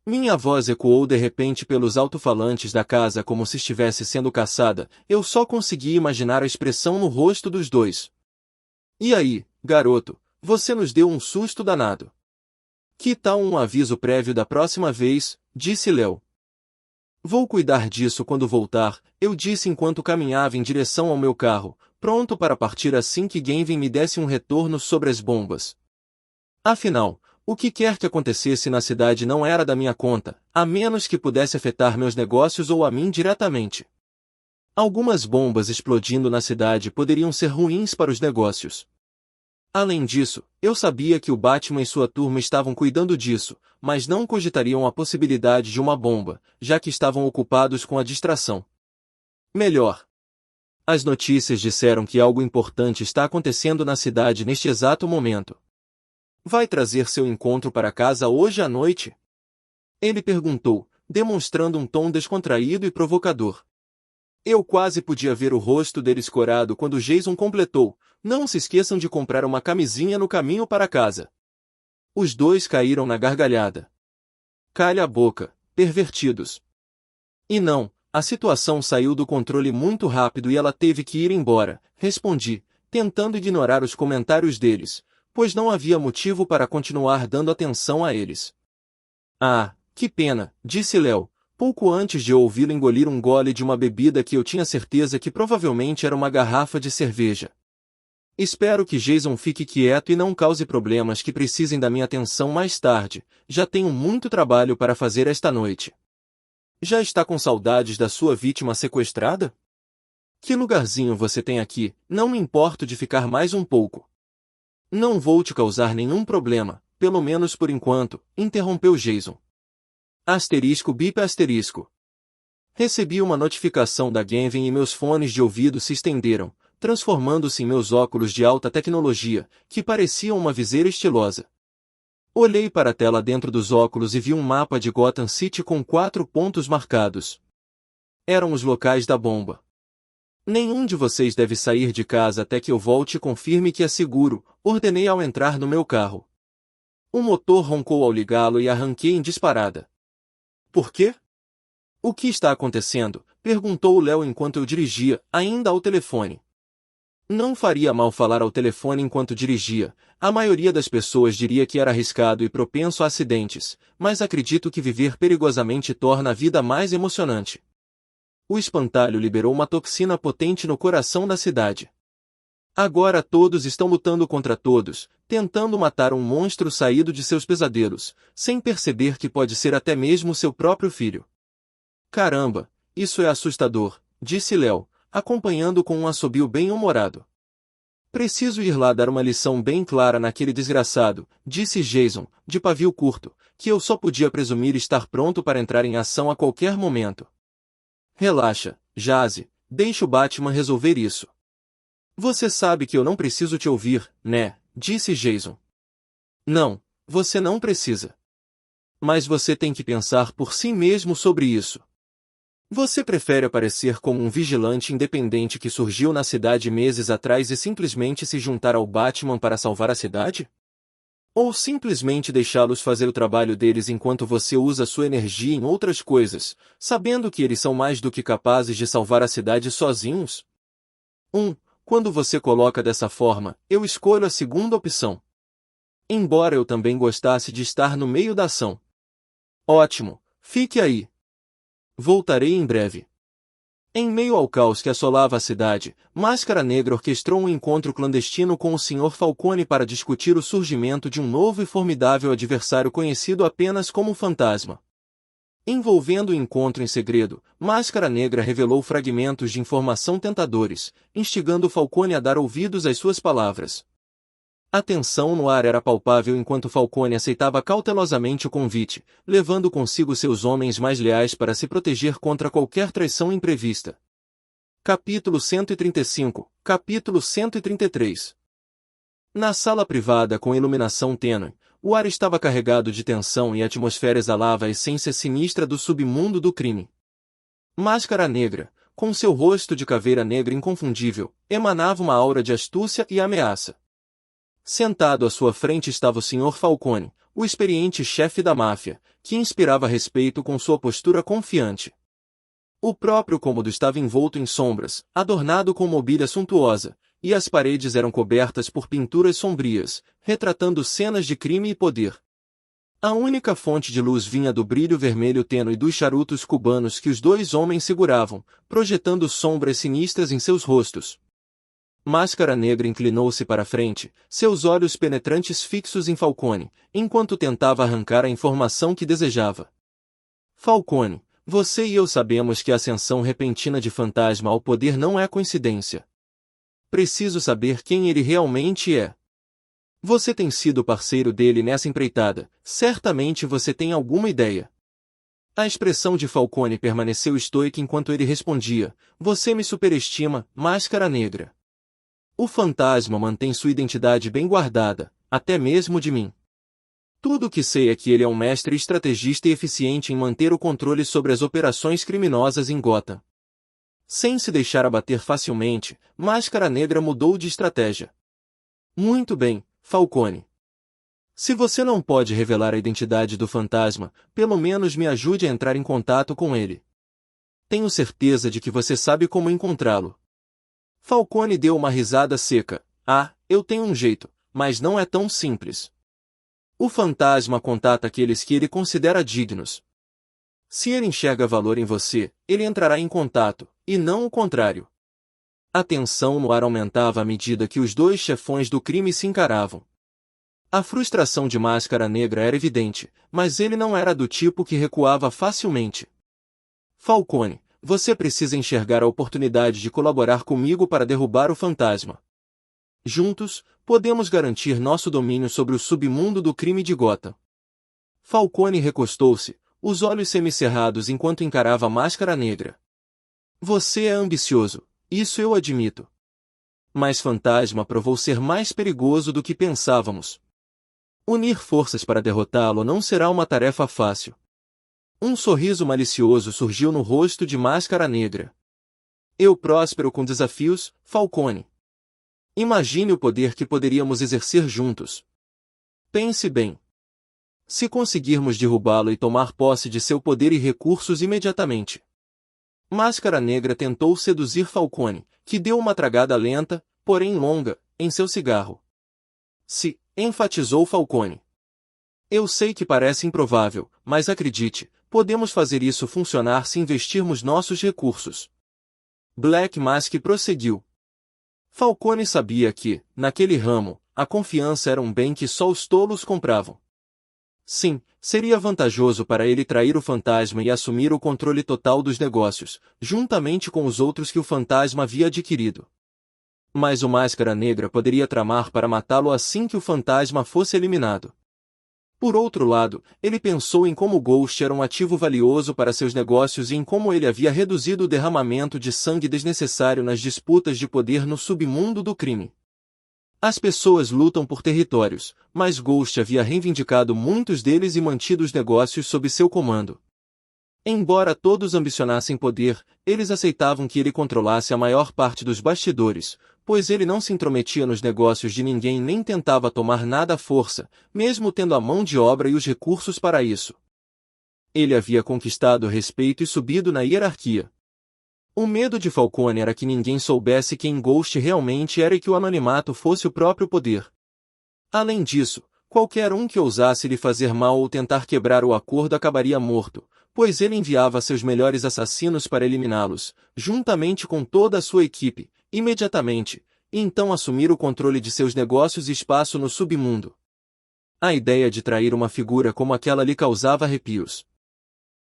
Minha voz ecoou de repente pelos alto-falantes da casa como se estivesse sendo caçada, eu só consegui imaginar a expressão no rosto dos dois. E aí, garoto, você nos deu um susto danado. Que tal um aviso prévio da próxima vez, disse Léo. Vou cuidar disso quando voltar, eu disse enquanto caminhava em direção ao meu carro, pronto para partir assim que Gavin me desse um retorno sobre as bombas. Afinal, o que quer que acontecesse na cidade não era da minha conta, a menos que pudesse afetar meus negócios ou a mim diretamente. Algumas bombas explodindo na cidade poderiam ser ruins para os negócios. Além disso, eu sabia que o Batman e sua turma estavam cuidando disso, mas não cogitariam a possibilidade de uma bomba, já que estavam ocupados com a distração. Melhor. As notícias disseram que algo importante está acontecendo na cidade neste exato momento. Vai trazer seu encontro para casa hoje à noite? Ele perguntou, demonstrando um tom descontraído e provocador. Eu quase podia ver o rosto dele escorado quando Jason completou, não se esqueçam de comprar uma camisinha no caminho para casa. Os dois caíram na gargalhada. Calha a boca, pervertidos. E não, a situação saiu do controle muito rápido e ela teve que ir embora, respondi, tentando ignorar os comentários deles, pois não havia motivo para continuar dando atenção a eles. Ah, que pena, disse Léo, pouco antes de eu ouvi-lo engolir um gole de uma bebida que eu tinha certeza que provavelmente era uma garrafa de cerveja. Espero que Jason fique quieto e não cause problemas que precisem da minha atenção mais tarde, já tenho muito trabalho para fazer esta noite. Já está com saudades da sua vítima sequestrada? Que lugarzinho você tem aqui, não me importo de ficar mais um pouco. Não vou te causar nenhum problema, pelo menos por enquanto, interrompeu Jason. Bip asterisco. Recebi uma notificação da Gavin e meus fones de ouvido se estenderam, transformando-se em meus óculos de alta tecnologia, que pareciam uma viseira estilosa. Olhei para a tela dentro dos óculos e vi um mapa de Gotham City com 4 pontos marcados. Eram os locais da bomba. Nenhum de vocês deve sair de casa até que eu volte e confirme que é seguro, ordenei ao entrar no meu carro. O motor roncou ao ligá-lo e arranquei em disparada. Por quê? O que está acontecendo? Perguntou o Léo enquanto eu dirigia, ainda ao telefone. Não faria mal falar ao telefone enquanto dirigia, a maioria das pessoas diria que era arriscado e propenso a acidentes, mas acredito que viver perigosamente torna a vida mais emocionante. O espantalho liberou uma toxina potente no coração da cidade. Agora todos estão lutando contra todos, tentando matar um monstro saído de seus pesadelos, sem perceber que pode ser até mesmo seu próprio filho. Caramba, isso é assustador, disse Léo, acompanhando com um assobio bem-humorado. Preciso ir lá dar uma lição bem clara naquele desgraçado, disse Jason, de pavio curto, que eu só podia presumir estar pronto para entrar em ação a qualquer momento. Relaxa, Jazzy, deixa o Batman resolver isso. Você sabe que eu não preciso te ouvir, né? Disse Jason. Não, você não precisa. Mas você tem que pensar por si mesmo sobre isso. Você prefere aparecer como um vigilante independente que surgiu na cidade meses atrás e simplesmente se juntar ao Batman para salvar a cidade? Ou simplesmente deixá-los fazer o trabalho deles enquanto você usa sua energia em outras coisas, sabendo que eles são mais do que capazes de salvar a cidade sozinhos? Quando você coloca dessa forma, eu escolho a segunda opção. Embora eu também gostasse de estar no meio da ação. Ótimo, fique aí. Voltarei em breve. Em meio ao caos que assolava a cidade, Máscara Negra orquestrou um encontro clandestino com o Sr. Falcone para discutir o surgimento de um novo e formidável adversário conhecido apenas como Fantasma. Envolvendo o encontro em segredo, Máscara Negra revelou fragmentos de informação tentadores, instigando Falcone a dar ouvidos às suas palavras. A tensão no ar era palpável enquanto Falcone aceitava cautelosamente o convite, levando consigo seus homens mais leais para se proteger contra qualquer traição imprevista. Capítulo 135, Capítulo 133. Na sala privada com iluminação tênue, o ar estava carregado de tensão e a atmosfera exalava a essência sinistra do submundo do crime. Máscara Negra, com seu rosto de caveira negra inconfundível, emanava uma aura de astúcia e ameaça. Sentado à sua frente estava o Sr. Falcone, o experiente chefe da máfia, que inspirava respeito com sua postura confiante. O próprio cômodo estava envolto em sombras, adornado com mobília suntuosa, e as paredes eram cobertas por pinturas sombrias, retratando cenas de crime e poder. A única fonte de luz vinha do brilho vermelho tênue dos charutos cubanos que os dois homens seguravam, projetando sombras sinistras em seus rostos. Máscara Negra inclinou-se para a frente, seus olhos penetrantes fixos em Falcone, enquanto tentava arrancar a informação que desejava. Falcone, você e eu sabemos que a ascensão repentina de Fantasma ao poder não é coincidência. Preciso saber quem ele realmente é. Você tem sido parceiro dele nessa empreitada, certamente você tem alguma ideia. A expressão de Falcone permaneceu estoica enquanto ele respondia, você me superestima, Máscara Negra. O Fantasma mantém sua identidade bem guardada, até mesmo de mim. Tudo o que sei é que ele é um mestre estrategista e eficiente em manter o controle sobre as operações criminosas em Gotham. Sem se deixar abater facilmente, Máscara Negra mudou de estratégia. Muito bem, Falcone. Se você não pode revelar a identidade do Fantasma, pelo menos me ajude a entrar em contato com ele. Tenho certeza de que você sabe como encontrá-lo. Falcone deu uma risada seca. Ah, eu tenho um jeito, mas não é tão simples. O Fantasma contata aqueles que ele considera dignos. Se ele enxerga valor em você, ele entrará em contato, e não o contrário. A tensão no ar aumentava à medida que os dois chefões do crime se encaravam. A frustração de Máscara Negra era evidente, mas ele não era do tipo que recuava facilmente. Falcone, você precisa enxergar a oportunidade de colaborar comigo para derrubar o Fantasma. Juntos, podemos garantir nosso domínio sobre o submundo do crime de Gotham. Falcone recostou-se, os olhos semicerrados enquanto encarava Máscara Negra. Você é ambicioso, isso eu admito. Mas Fantasma provou ser mais perigoso do que pensávamos. Unir forças para derrotá-lo não será uma tarefa fácil. Um sorriso malicioso surgiu no rosto de Máscara Negra. Eu próspero com desafios, Falcone. Imagine o poder que poderíamos exercer juntos. Pense bem. Se conseguirmos derrubá-lo e tomar posse de seu poder e recursos imediatamente. Máscara Negra tentou seduzir Falcone, que deu uma tragada lenta, porém longa, em seu cigarro. Se, enfatizou Falcone. Eu sei que parece improvável, mas acredite, podemos fazer isso funcionar se investirmos nossos recursos. Black Mask prosseguiu. Falcone sabia que, naquele ramo, a confiança era um bem que só os tolos compravam. Sim, seria vantajoso para ele trair o Fantasma e assumir o controle total dos negócios, juntamente com os outros que o Fantasma havia adquirido. Mas o Máscara Negra poderia tramar para matá-lo assim que o fantasma fosse eliminado. Por outro lado, ele pensou em como Ghost era um ativo valioso para seus negócios e em como ele havia reduzido o derramamento de sangue desnecessário nas disputas de poder no submundo do crime. As pessoas lutam por territórios, mas Ghost havia reivindicado muitos deles e mantido os negócios sob seu comando. Embora todos ambicionassem poder, eles aceitavam que ele controlasse a maior parte dos bastidores, pois ele não se intrometia nos negócios de ninguém nem tentava tomar nada à força, mesmo tendo a mão de obra e os recursos para isso. Ele havia conquistado respeito e subido na hierarquia. O medo de Falcone era que ninguém soubesse quem Ghost realmente era e que o anonimato fosse o próprio poder. Além disso, qualquer um que ousasse lhe fazer mal ou tentar quebrar o acordo acabaria morto, pois ele enviava seus melhores assassinos para eliminá-los, juntamente com toda a sua equipe, imediatamente, e então assumir o controle de seus negócios e espaço no submundo. A ideia de trair uma figura como aquela lhe causava arrepios.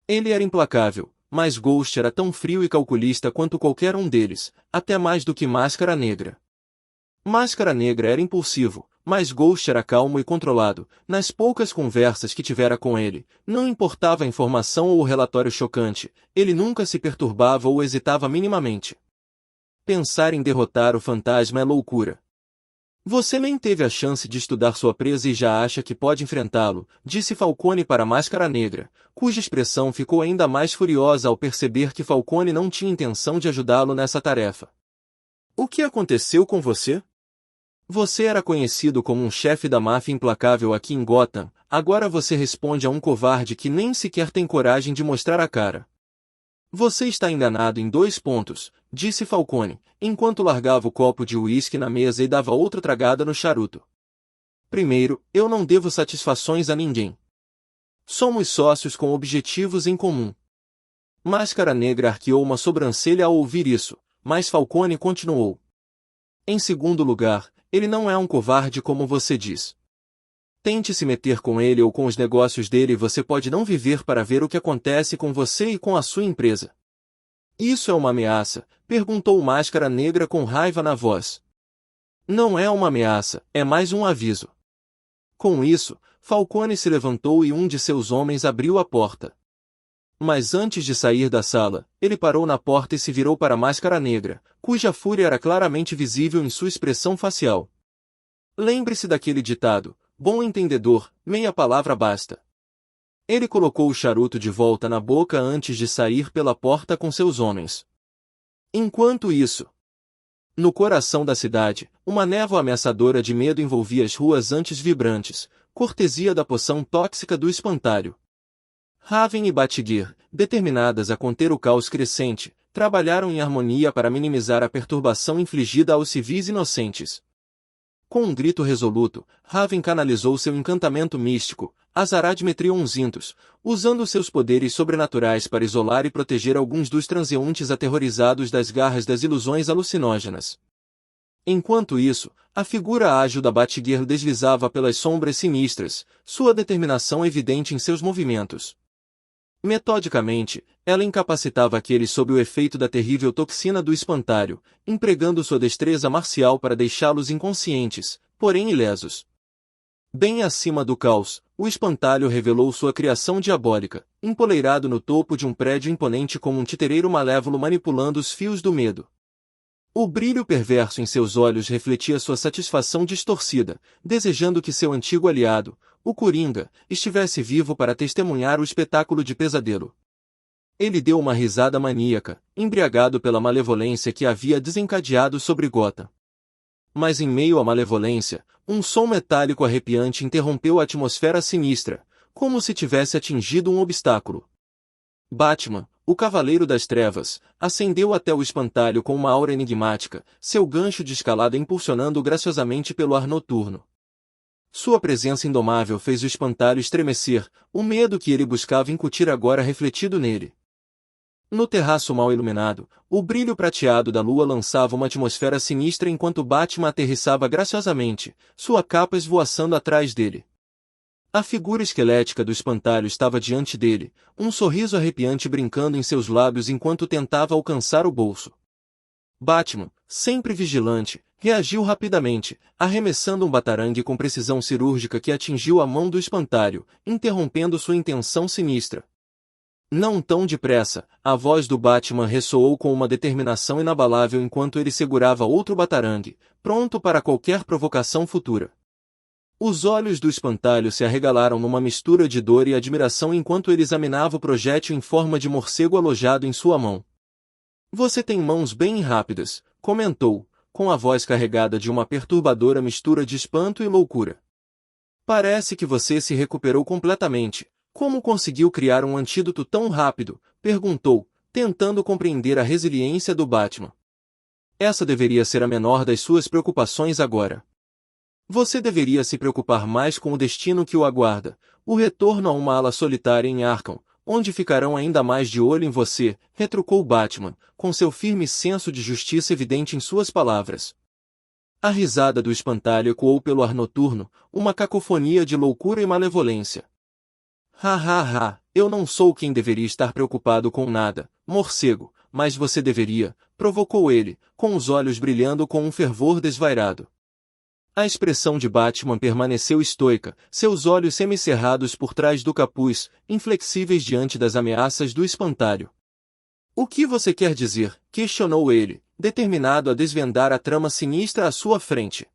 Ele era implacável, mas Ghost era tão frio e calculista quanto qualquer um deles, até mais do que Máscara Negra. Máscara Negra era impulsivo, mas Ghost era calmo e controlado. Nas poucas conversas que tivera com ele, não importava a informação ou o relatório chocante, ele nunca se perturbava ou hesitava minimamente. Pensar em derrotar o fantasma é loucura. Você nem teve a chance de estudar sua presa e já acha que pode enfrentá-lo, disse Falcone para Máscara Negra, cuja expressão ficou ainda mais furiosa ao perceber que Falcone não tinha intenção de ajudá-lo nessa tarefa. O que aconteceu com você? Você era conhecido como um chefe da máfia implacável aqui em Gotham, agora você responde a um covarde que nem sequer tem coragem de mostrar a cara. Você está enganado em 2 pontos, disse Falcone, enquanto largava o copo de uísque na mesa e dava outra tragada no charuto. Primeiro, eu não devo satisfações a ninguém. Somos sócios com objetivos em comum. Máscara Negra arqueou uma sobrancelha ao ouvir isso, mas Falcone continuou. Em segundo lugar, ele não é um covarde como você diz. Tente se meter com ele ou com os negócios dele e você pode não viver para ver o que acontece com você e com a sua empresa. Isso é uma ameaça? Perguntou Máscara Negra com raiva na voz. Não é uma ameaça, é mais um aviso. Com isso, Falcone se levantou e um de seus homens abriu a porta. Mas antes de sair da sala, ele parou na porta e se virou para Máscara Negra, cuja fúria era claramente visível em sua expressão facial. Lembre-se daquele ditado: bom entendedor, meia palavra basta. Ele colocou o charuto de volta na boca antes de sair pela porta com seus homens. Enquanto isso, no coração da cidade, uma névoa ameaçadora de medo envolvia as ruas antes vibrantes, cortesia da poção tóxica do espantalho. Raven e Batgirl, determinadas a conter o caos crescente, trabalharam em harmonia para minimizar a perturbação infligida aos civis inocentes. Com um grito resoluto, Raven canalizou seu encantamento místico, Azarad Metrionzintos, usando seus poderes sobrenaturais para isolar e proteger alguns dos transeuntes aterrorizados das garras das ilusões alucinógenas. Enquanto isso, a figura ágil da Batgirl deslizava pelas sombras sinistras, sua determinação evidente em seus movimentos. Metodicamente, ela incapacitava aqueles sob o efeito da terrível toxina do espantalho, empregando sua destreza marcial para deixá-los inconscientes, porém ilesos. Bem acima do caos, o espantalho revelou sua criação diabólica, empoleirado no topo de um prédio imponente como um titereiro malévolo manipulando os fios do medo. O brilho perverso em seus olhos refletia sua satisfação distorcida, desejando que seu antigo aliado, o Coringa, estivesse vivo para testemunhar o espetáculo de pesadelo. Ele deu uma risada maníaca, embriagado pela malevolência que havia desencadeado sobre Gotham. Mas em meio à malevolência, um som metálico arrepiante interrompeu a atmosfera sinistra, como se tivesse atingido um obstáculo. Batman, o Cavaleiro das Trevas, ascendeu até o espantalho com uma aura enigmática, seu gancho de escalada impulsionando-o graciosamente pelo ar noturno. Sua presença indomável fez o espantalho estremecer, o medo que ele buscava incutir agora refletido nele. No terraço mal iluminado, o brilho prateado da lua lançava uma atmosfera sinistra enquanto Batman aterrissava graciosamente, sua capa esvoaçando atrás dele. A figura esquelética do espantalho estava diante dele, um sorriso arrepiante brincando em seus lábios enquanto tentava alcançar o bolso. Batman, sempre vigilante, reagiu rapidamente, arremessando um batarangue com precisão cirúrgica que atingiu a mão do espantalho, interrompendo sua intenção sinistra. Não tão depressa, a voz do Batman ressoou com uma determinação inabalável enquanto ele segurava outro batarangue, pronto para qualquer provocação futura. Os olhos do espantalho se arregalaram numa mistura de dor e admiração enquanto ele examinava o projétil em forma de morcego alojado em sua mão. Você tem mãos bem rápidas, comentou, com a voz carregada de uma perturbadora mistura de espanto e loucura. Parece que você se recuperou completamente. Como conseguiu criar um antídoto tão rápido? Perguntou, tentando compreender a resiliência do Batman. Essa deveria ser a menor das suas preocupações agora. Você deveria se preocupar mais com o destino que o aguarda, o retorno a uma ala solitária em Arkham, onde ficarão ainda mais de olho em você, retrucou Batman, com seu firme senso de justiça evidente em suas palavras. A risada do espantalho ecoou pelo ar noturno, uma cacofonia de loucura e malevolência. Ha ha ha, eu não sou quem deveria estar preocupado com nada, morcego, mas você deveria, provocou ele, com os olhos brilhando com um fervor desvairado. A expressão de Batman permaneceu estoica, seus olhos semicerrados por trás do capuz, inflexíveis diante das ameaças do espantalho. O que você quer dizer? Questionou ele, determinado a desvendar a trama sinistra à sua frente.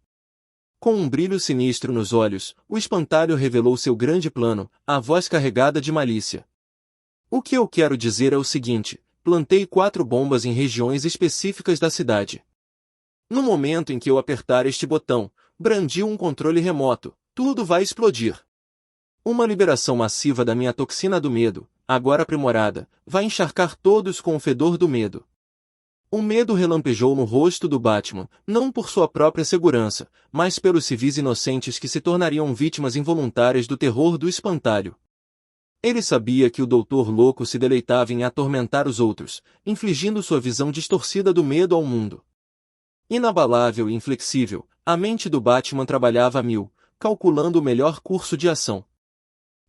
Com um brilho sinistro nos olhos, o espantalho revelou seu grande plano, a voz carregada de malícia. O que eu quero dizer é o seguinte: plantei 4 bombas em regiões específicas da cidade. No momento em que eu apertar este botão, brandi um controle remoto, tudo vai explodir. Uma liberação massiva da minha toxina do medo, agora aprimorada, vai encharcar todos com o fedor do medo. O medo relampejou no rosto do Batman, não por sua própria segurança, mas pelos civis inocentes que se tornariam vítimas involuntárias do terror do espantalho. Ele sabia que o Doutor Louco se deleitava em atormentar os outros, infligindo sua visão distorcida do medo ao mundo. Inabalável e inflexível, a mente do Batman trabalhava a mil, calculando o melhor curso de ação.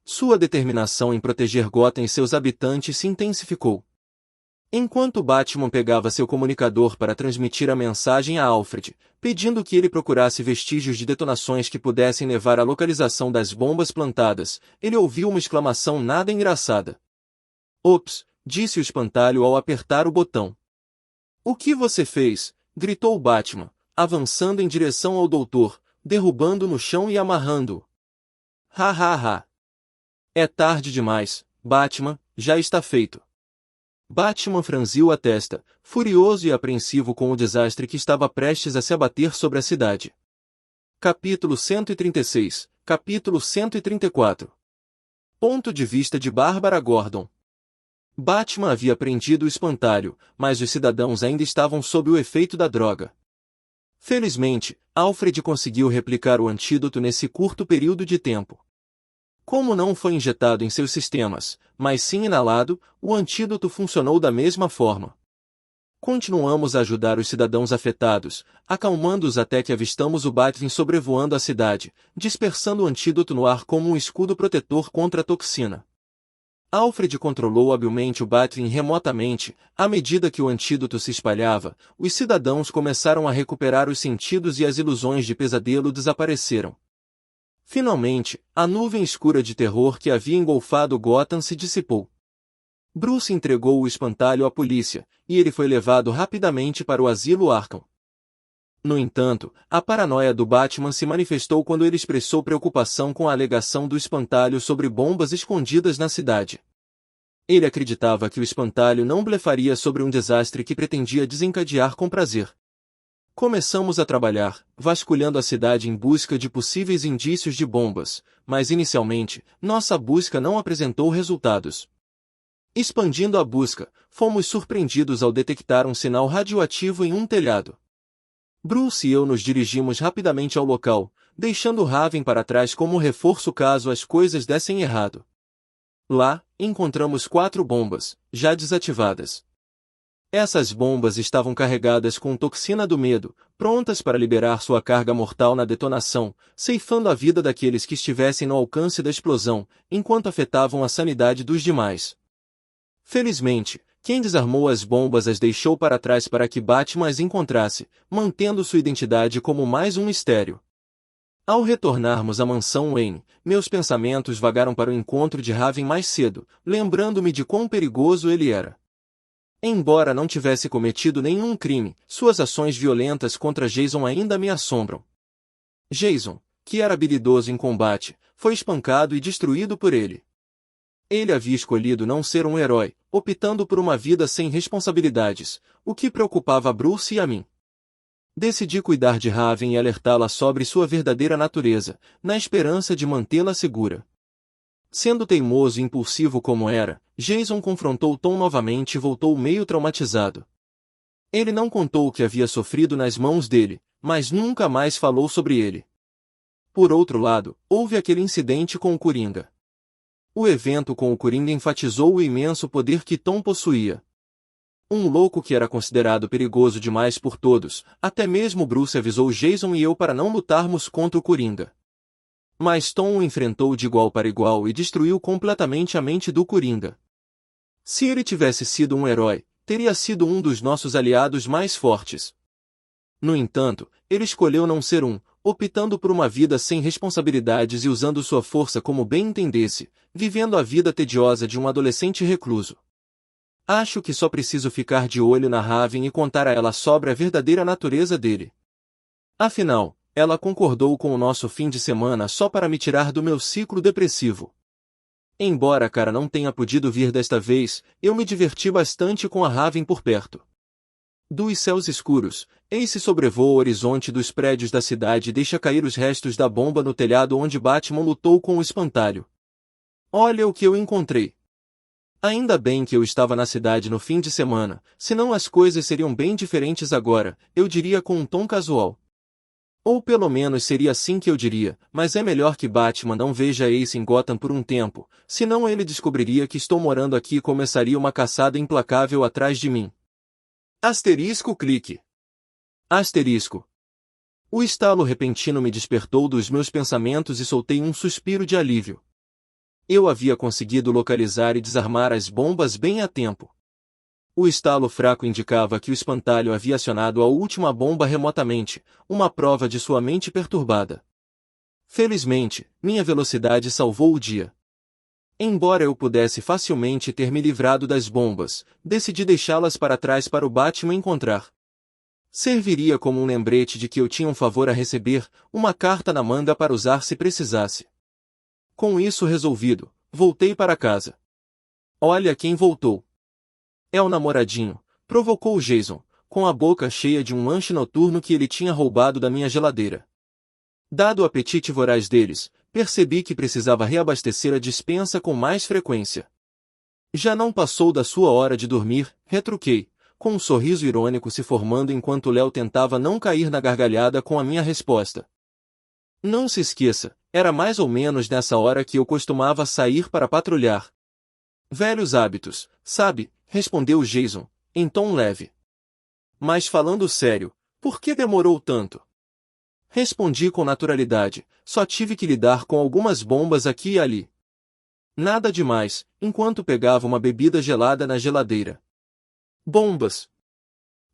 Sua determinação em proteger Gotham e seus habitantes se intensificou. Enquanto Batman pegava seu comunicador para transmitir a mensagem a Alfred, pedindo que ele procurasse vestígios de detonações que pudessem levar à localização das bombas plantadas, ele ouviu uma exclamação nada engraçada. Ops, disse o espantalho ao apertar o botão. O que você fez? Gritou Batman, avançando em direção ao doutor, derrubando-o no chão e amarrando-o. Ha ha ha. É tarde demais, Batman, já está feito. Batman franziu a testa, furioso e apreensivo com o desastre que estava prestes a se abater sobre a cidade. Capítulo 136, Capítulo 134. Ponto de vista de Bárbara Gordon. Batman havia prendido o espantalho, mas os cidadãos ainda estavam sob o efeito da droga. Felizmente, Alfred conseguiu replicar o antídoto nesse curto período de tempo. Como não foi injetado em seus sistemas, mas sim inalado, o antídoto funcionou da mesma forma. Continuamos a ajudar os cidadãos afetados, acalmando-os até que avistamos o Batman sobrevoando a cidade, dispersando o antídoto no ar como um escudo protetor contra a toxina. Alfred controlou habilmente o Batman remotamente. À medida que o antídoto se espalhava, os cidadãos começaram a recuperar os sentidos e as ilusões de pesadelo desapareceram. Finalmente, a nuvem escura de terror que havia engolfado Gotham se dissipou. Bruce entregou o espantalho à polícia, e ele foi levado rapidamente para o asilo Arkham. No entanto, a paranoia do Batman se manifestou quando ele expressou preocupação com a alegação do espantalho sobre bombas escondidas na cidade. Ele acreditava que o espantalho não blefaria sobre um desastre que pretendia desencadear com prazer. Começamos a trabalhar, vasculhando a cidade em busca de possíveis indícios de bombas, mas inicialmente, nossa busca não apresentou resultados. Expandindo a busca, fomos surpreendidos ao detectar um sinal radioativo em um telhado. Bruce e eu nos dirigimos rapidamente ao local, deixando Raven para trás como reforço caso as coisas dessem errado. Lá, encontramos 4 bombas, já desativadas. Essas bombas estavam carregadas com toxina do medo, prontas para liberar sua carga mortal na detonação, ceifando a vida daqueles que estivessem no alcance da explosão, enquanto afetavam a sanidade dos demais. Felizmente, quem desarmou as bombas as deixou para trás para que Batman as encontrasse, mantendo sua identidade como mais um mistério. Ao retornarmos à mansão Wayne, meus pensamentos vagaram para o encontro de Raven mais cedo, lembrando-me de quão perigoso ele era. Embora não tivesse cometido nenhum crime, suas ações violentas contra Jason ainda me assombram. Jason, que era habilidoso em combate, foi espancado e destruído por ele. Ele havia escolhido não ser um herói, optando por uma vida sem responsabilidades, o que preocupava Bruce e a mim. Decidi cuidar de Raven e alertá-la sobre sua verdadeira natureza, na esperança de mantê-la segura. Sendo teimoso e impulsivo como era, Jason confrontou Tom novamente e voltou meio traumatizado. Ele não contou o que havia sofrido nas mãos dele, mas nunca mais falou sobre ele. Por outro lado, houve aquele incidente com o Coringa. O evento com o Coringa enfatizou o imenso poder que Tom possuía. Um louco que era considerado perigoso demais por todos, até mesmo Bruce avisou Jason e eu para não lutarmos contra o Coringa. Mas Tom o enfrentou de igual para igual e destruiu completamente a mente do Coringa. Se ele tivesse sido um herói, teria sido um dos nossos aliados mais fortes. No entanto, ele escolheu não ser um, optando por uma vida sem responsabilidades e usando sua força como bem entendesse, vivendo a vida tediosa de um adolescente recluso. Acho que só preciso ficar de olho na Raven e contar a ela sobre a verdadeira natureza dele. Afinal, ela concordou com o nosso fim de semana só para me tirar do meu ciclo depressivo. Embora a cara não tenha podido vir desta vez, eu me diverti bastante com a Raven por perto. Dos céus escuros, Ace sobrevoa o horizonte dos prédios da cidade e deixa cair os restos da bomba no telhado onde Batman lutou com o espantalho. Olha o que eu encontrei. Ainda bem que eu estava na cidade no fim de semana, senão as coisas seriam bem diferentes agora, eu diria com um tom casual. Ou pelo menos seria assim que eu diria, mas é melhor que Batman não veja Ace em Gotham por um tempo, senão ele descobriria que estou morando aqui e começaria uma caçada implacável atrás de mim. Asterisco clique. Asterisco. O estalo repentino me despertou dos meus pensamentos e soltei um suspiro de alívio. Eu havia conseguido localizar e desarmar as bombas bem a tempo. O estalo fraco indicava que o espantalho havia acionado a última bomba remotamente, uma prova de sua mente perturbada. Felizmente, minha velocidade salvou o dia. Embora eu pudesse facilmente ter me livrado das bombas, decidi deixá-las para trás para o Batman encontrar. Serviria como um lembrete de que eu tinha um favor a receber, uma carta na manga para usar se precisasse. Com isso resolvido, voltei para casa. Olha quem voltou. É o namoradinho, provocou Jason, com a boca cheia de um lanche noturno que ele tinha roubado da minha geladeira. Dado o apetite voraz deles, percebi que precisava reabastecer a despensa com mais frequência. Já não passou da sua hora de dormir, retruquei, com um sorriso irônico se formando enquanto Léo tentava não cair na gargalhada com a minha resposta. Não se esqueça, era mais ou menos nessa hora que eu costumava sair para patrulhar. Velhos hábitos, sabe, respondeu Jason, em tom leve. Mas falando sério, por que demorou tanto? Respondi com naturalidade, só tive que lidar com algumas bombas aqui e ali. Nada demais, enquanto pegava uma bebida gelada na geladeira. Bombas!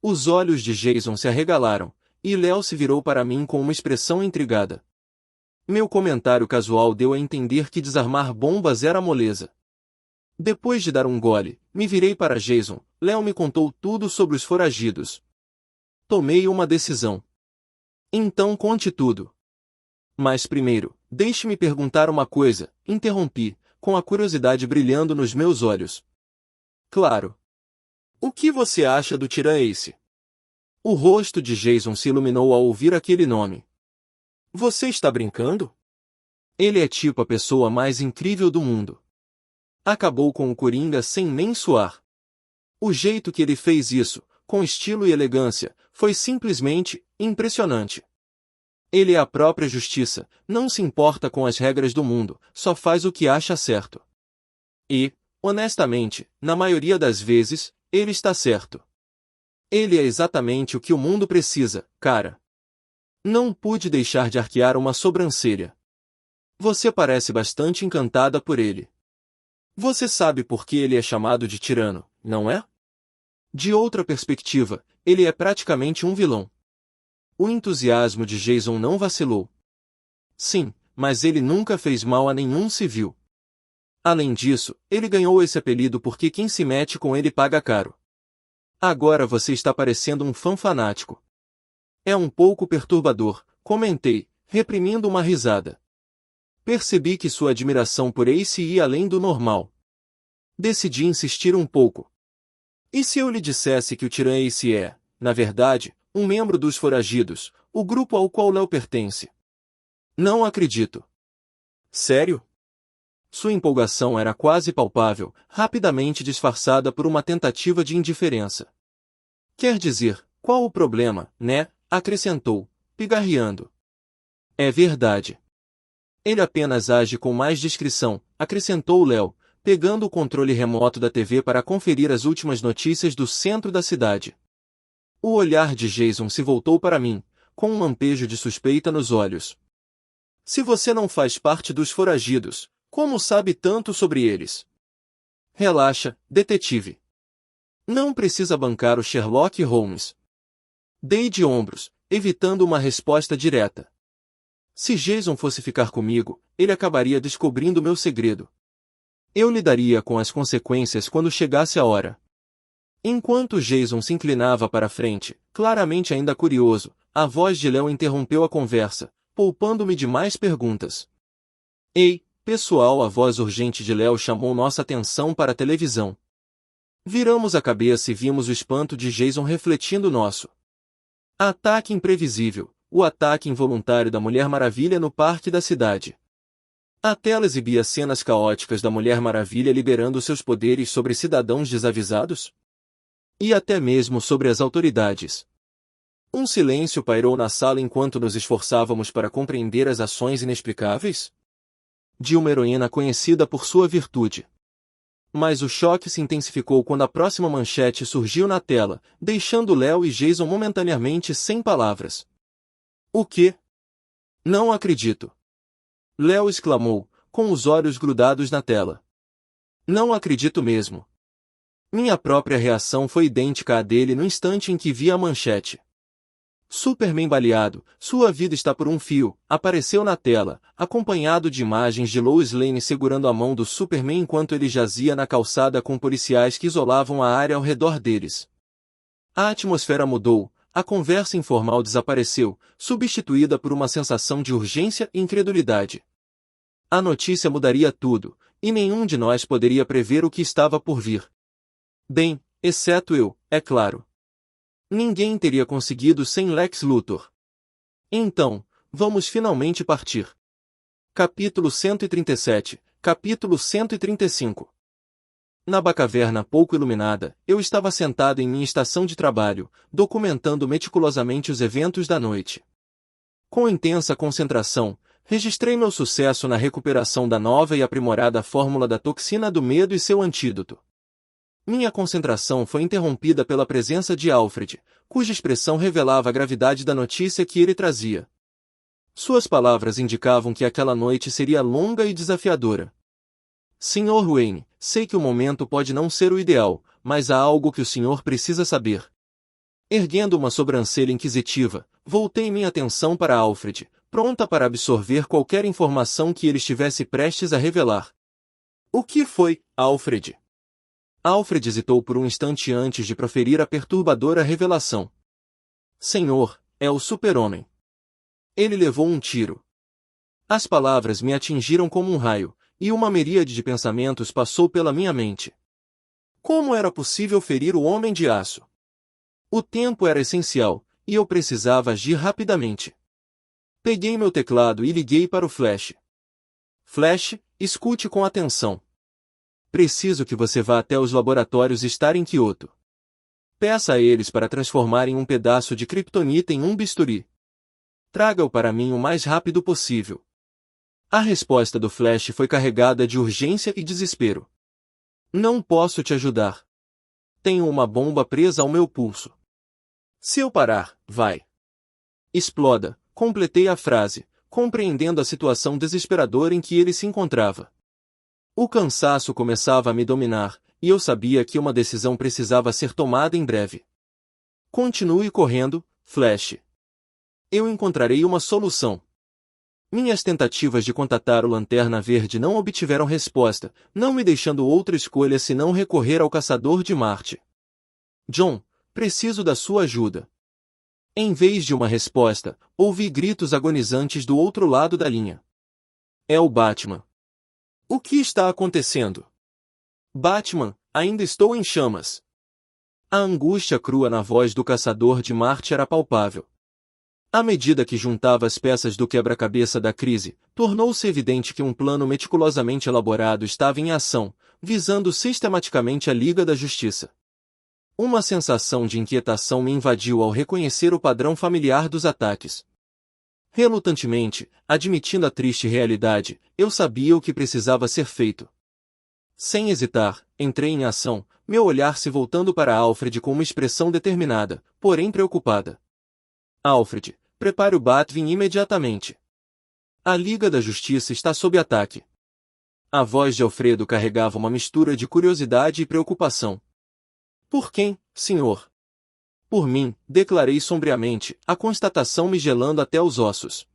Os olhos de Jason se arregalaram, e Léo se virou para mim com uma expressão intrigada. Meu comentário casual deu a entender que desarmar bombas era moleza. Depois de dar um gole, me virei para Jason. Léo me contou tudo sobre os foragidos. Tomei uma decisão. Então conte tudo. Mas primeiro, deixe-me perguntar uma coisa, interrompi, com a curiosidade brilhando nos meus olhos. Claro. O que você acha do Tira Ace? O rosto de Jason se iluminou ao ouvir aquele nome. Você está brincando? Ele é tipo a pessoa mais incrível do mundo. Acabou com o Coringa sem nem suar. O jeito que ele fez isso, com estilo e elegância, foi simplesmente impressionante. Ele é a própria justiça, não se importa com as regras do mundo, só faz o que acha certo. E, honestamente, na maioria das vezes, ele está certo. Ele é exatamente o que o mundo precisa, cara. Não pude deixar de arquear uma sobrancelha. Você parece bastante encantada por ele. Você sabe por que ele é chamado de tirano, não é? De outra perspectiva, ele é praticamente um vilão. O entusiasmo de Jason não vacilou. Sim, mas ele nunca fez mal a nenhum civil. Além disso, ele ganhou esse apelido porque quem se mete com ele paga caro. Agora você está parecendo um fã fanático. É um pouco perturbador, comentei, reprimindo uma risada. Percebi que sua admiração por Ace ia além do normal. Decidi insistir um pouco. E se eu lhe dissesse que o Tyrant Ace é, na verdade, um membro dos Foragidos, o grupo ao qual Léo pertence? Não acredito. Sério? Sua empolgação era quase palpável, rapidamente disfarçada por uma tentativa de indiferença. Quer dizer, qual o problema, né? Acrescentou, pigarreando. É verdade. Ele apenas age com mais discrição, acrescentou Léo, pegando o controle remoto da TV para conferir as últimas notícias do centro da cidade. O olhar de Jason se voltou para mim, com um lampejo de suspeita nos olhos. Se você não faz parte dos foragidos, como sabe tanto sobre eles? Relaxa, detetive. Não precisa bancar o Sherlock Holmes. Dei de ombros, evitando uma resposta direta. Se Jason fosse ficar comigo, ele acabaria descobrindo meu segredo. Eu lidaria com as consequências quando chegasse a hora. Enquanto Jason se inclinava para a frente, claramente ainda curioso, a voz de Léo interrompeu a conversa, poupando-me de mais perguntas. Ei, pessoal! A voz urgente de Léo chamou nossa atenção para a televisão. Viramos a cabeça e vimos o espanto de Jason refletindo nosso. Ataque imprevisível, o ataque involuntário da Mulher Maravilha no parque da cidade. A tela exibia cenas caóticas da Mulher Maravilha liberando seus poderes sobre cidadãos desavisados? E até mesmo sobre as autoridades. Um silêncio pairou na sala enquanto nos esforçávamos para compreender as ações inexplicáveis de uma heroína conhecida por sua virtude. Mas o choque se intensificou quando a próxima manchete surgiu na tela, deixando Léo e Jason momentaneamente sem palavras. O quê? Não acredito! Léo exclamou, com os olhos grudados na tela. Não acredito mesmo. Minha própria reação foi idêntica à dele no instante em que vi a manchete. Superman baleado, sua vida está por um fio, apareceu na tela, acompanhado de imagens de Lois Lane segurando a mão do Superman enquanto ele jazia na calçada com policiais que isolavam a área ao redor deles. A atmosfera mudou, a conversa informal desapareceu, substituída por uma sensação de urgência e incredulidade. A notícia mudaria tudo, e nenhum de nós poderia prever o que estava por vir. Bem, exceto eu, é claro. Ninguém teria conseguido sem Lex Luthor. Então, vamos finalmente partir. Capítulo 137, capítulo 135. Na Batcaverna pouco iluminada, eu estava sentado em minha estação de trabalho, documentando meticulosamente os eventos da noite. Com intensa concentração, registrei meu sucesso na recuperação da nova e aprimorada fórmula da toxina do medo e seu antídoto. Minha concentração foi interrompida pela presença de Alfred, cuja expressão revelava a gravidade da notícia que ele trazia. Suas palavras indicavam que aquela noite seria longa e desafiadora. Sr. Wayne, sei que o momento pode não ser o ideal, mas há algo que o senhor precisa saber. Erguendo uma sobrancelha inquisitiva, voltei minha atenção para Alfred, pronta para absorver qualquer informação que ele estivesse prestes a revelar. O que foi, Alfred? Alfred hesitou por um instante antes de proferir a perturbadora revelação. Senhor, é o Super-Homem. Ele levou um tiro. As palavras me atingiram como um raio, e uma miríade de pensamentos passou pela minha mente. Como era possível ferir o Homem de Aço? O tempo era essencial, e eu precisava agir rapidamente. Peguei meu teclado e liguei para o Flash. Flash, escute com atenção. Preciso que você vá até os laboratórios Star em Kyoto. Peça a eles para transformarem um pedaço de kryptonita em um bisturi. Traga-o para mim o mais rápido possível. A resposta do Flash foi carregada de urgência e desespero. Não posso te ajudar. Tenho uma bomba presa ao meu pulso. Se eu parar, vai. Exploda, completei a frase, compreendendo a situação desesperadora em que ele se encontrava. O cansaço começava a me dominar, e eu sabia que uma decisão precisava ser tomada em breve. Continue correndo, Flash. Eu encontrarei uma solução. Minhas tentativas de contatar o Lanterna Verde não obtiveram resposta, não me deixando outra escolha senão recorrer ao Caçador de Marte. John, preciso da sua ajuda. Em vez de uma resposta, ouvi gritos agonizantes do outro lado da linha. É o Batman. O que está acontecendo? Batman, ainda estou em chamas. A angústia crua na voz do Caçador de Marte era palpável. À medida que juntava as peças do quebra-cabeça da crise, tornou-se evidente que um plano meticulosamente elaborado estava em ação, visando sistematicamente a Liga da Justiça. Uma sensação de inquietação me invadiu ao reconhecer o padrão familiar dos ataques. Relutantemente, admitindo a triste realidade, eu sabia o que precisava ser feito. Sem hesitar, entrei em ação, meu olhar se voltando para Alfred com uma expressão determinada, porém preocupada. Alfred, prepare o Batwing imediatamente. A Liga da Justiça está sob ataque. A voz de Alfredo carregava uma mistura de curiosidade e preocupação. Por quem, senhor? Por mim, declarei sombriamente, a constatação me gelando até os ossos.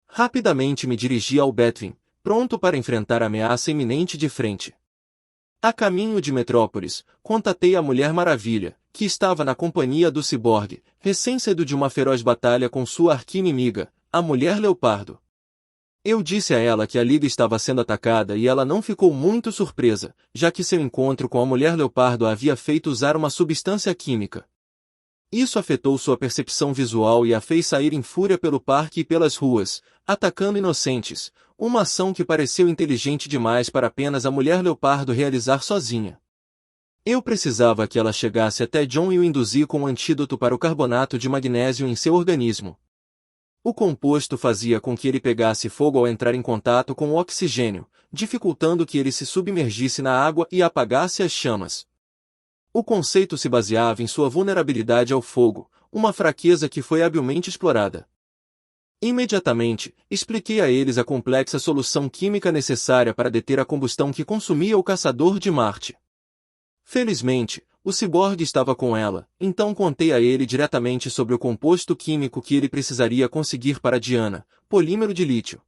Rapidamente me dirigi ao Batwing, pronto para enfrentar a ameaça iminente de frente. A caminho de Metrópolis, contatei a Mulher Maravilha, que estava na companhia do ciborgue, recém-saído de uma feroz batalha com sua arqui-inimiga, a Mulher Leopardo. Eu disse a ela que a Liga estava sendo atacada e ela não ficou muito surpresa, já que seu encontro com a Mulher Leopardo a havia feito usar uma substância química. Isso afetou sua percepção visual e a fez sair em fúria pelo parque e pelas ruas, atacando inocentes, uma ação que pareceu inteligente demais para apenas a Mulher Leopardo realizar sozinha. Eu precisava que ela chegasse até John e o induzi com um antídoto para o carbonato de magnésio em seu organismo. O composto fazia com que ele pegasse fogo ao entrar em contato com o oxigênio, dificultando que ele se submergisse na água e apagasse as chamas. O conceito se baseava em sua vulnerabilidade ao fogo, uma fraqueza que foi habilmente explorada. Imediatamente, expliquei a eles a complexa solução química necessária para deter a combustão que consumia o Caçador de Marte. Felizmente, o ciborgue estava com ela, então contei a ele diretamente sobre o composto químico que ele precisaria conseguir para Diana, polímero de lítio.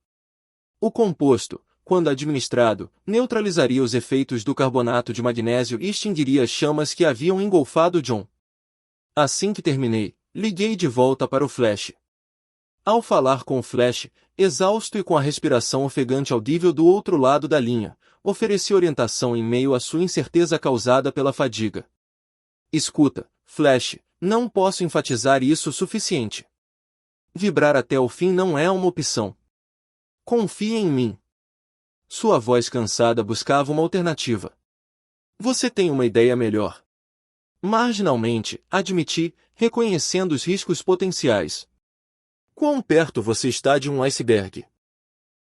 O composto, quando administrado, neutralizaria os efeitos do carbonato de magnésio e extinguiria as chamas que haviam engolfado John. Assim que terminei, liguei de volta para o Flash. Ao falar com o Flash, exausto e com a respiração ofegante audível do outro lado da linha, ofereci orientação em meio à sua incerteza causada pela fadiga. Escuta, Flash, não posso enfatizar isso o suficiente. Vibrar até o fim não é uma opção. Confie em mim. Sua voz cansada buscava uma alternativa. Você tem uma ideia melhor. Marginalmente, admiti, reconhecendo os riscos potenciais. Quão perto você está de um iceberg?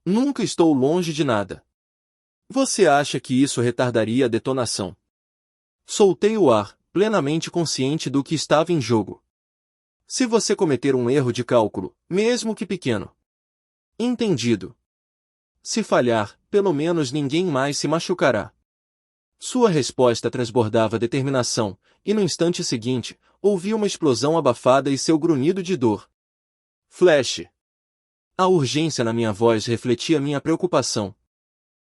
Nunca estou longe de nada. Você acha que isso retardaria a detonação? Soltei o ar, plenamente consciente do que estava em jogo. Se você cometer um erro de cálculo, mesmo que pequeno. Entendido. Se falhar, pelo menos ninguém mais se machucará. Sua resposta transbordava determinação, e no instante seguinte, ouvi uma explosão abafada e seu grunhido de dor. Flash. A urgência na minha voz refletia minha preocupação.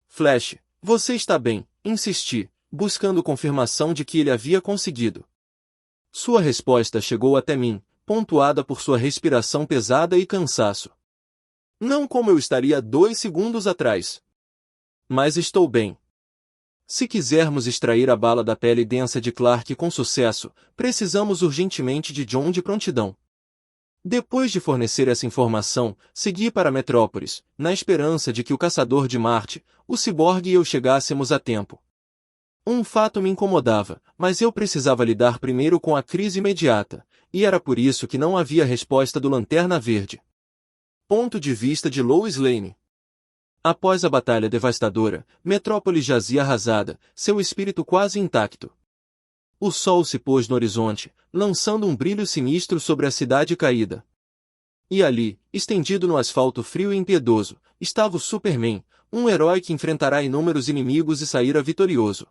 Flash, você está bem, insisti, buscando confirmação de que ele havia conseguido. Sua resposta chegou até mim, pontuada por sua respiração pesada e cansaço. Não como eu estaria 2 segundos atrás. Mas estou bem. Se quisermos extrair a bala da pele densa de Clark com sucesso, precisamos urgentemente de John de prontidão. Depois de fornecer essa informação, segui para Metrópolis, na esperança de que o Caçador de Marte, o ciborgue e eu chegássemos a tempo. Um fato me incomodava, mas eu precisava lidar primeiro com a crise imediata, e era por isso que não havia resposta do Lanterna Verde. Ponto de vista de Lois Lane. Após a batalha devastadora, Metrópolis jazia arrasada, seu espírito quase intacto. O sol se pôs no horizonte, lançando um brilho sinistro sobre a cidade caída. E ali, estendido no asfalto frio e impiedoso, estava o Superman, um herói que enfrentará inúmeros inimigos e sairá vitorioso.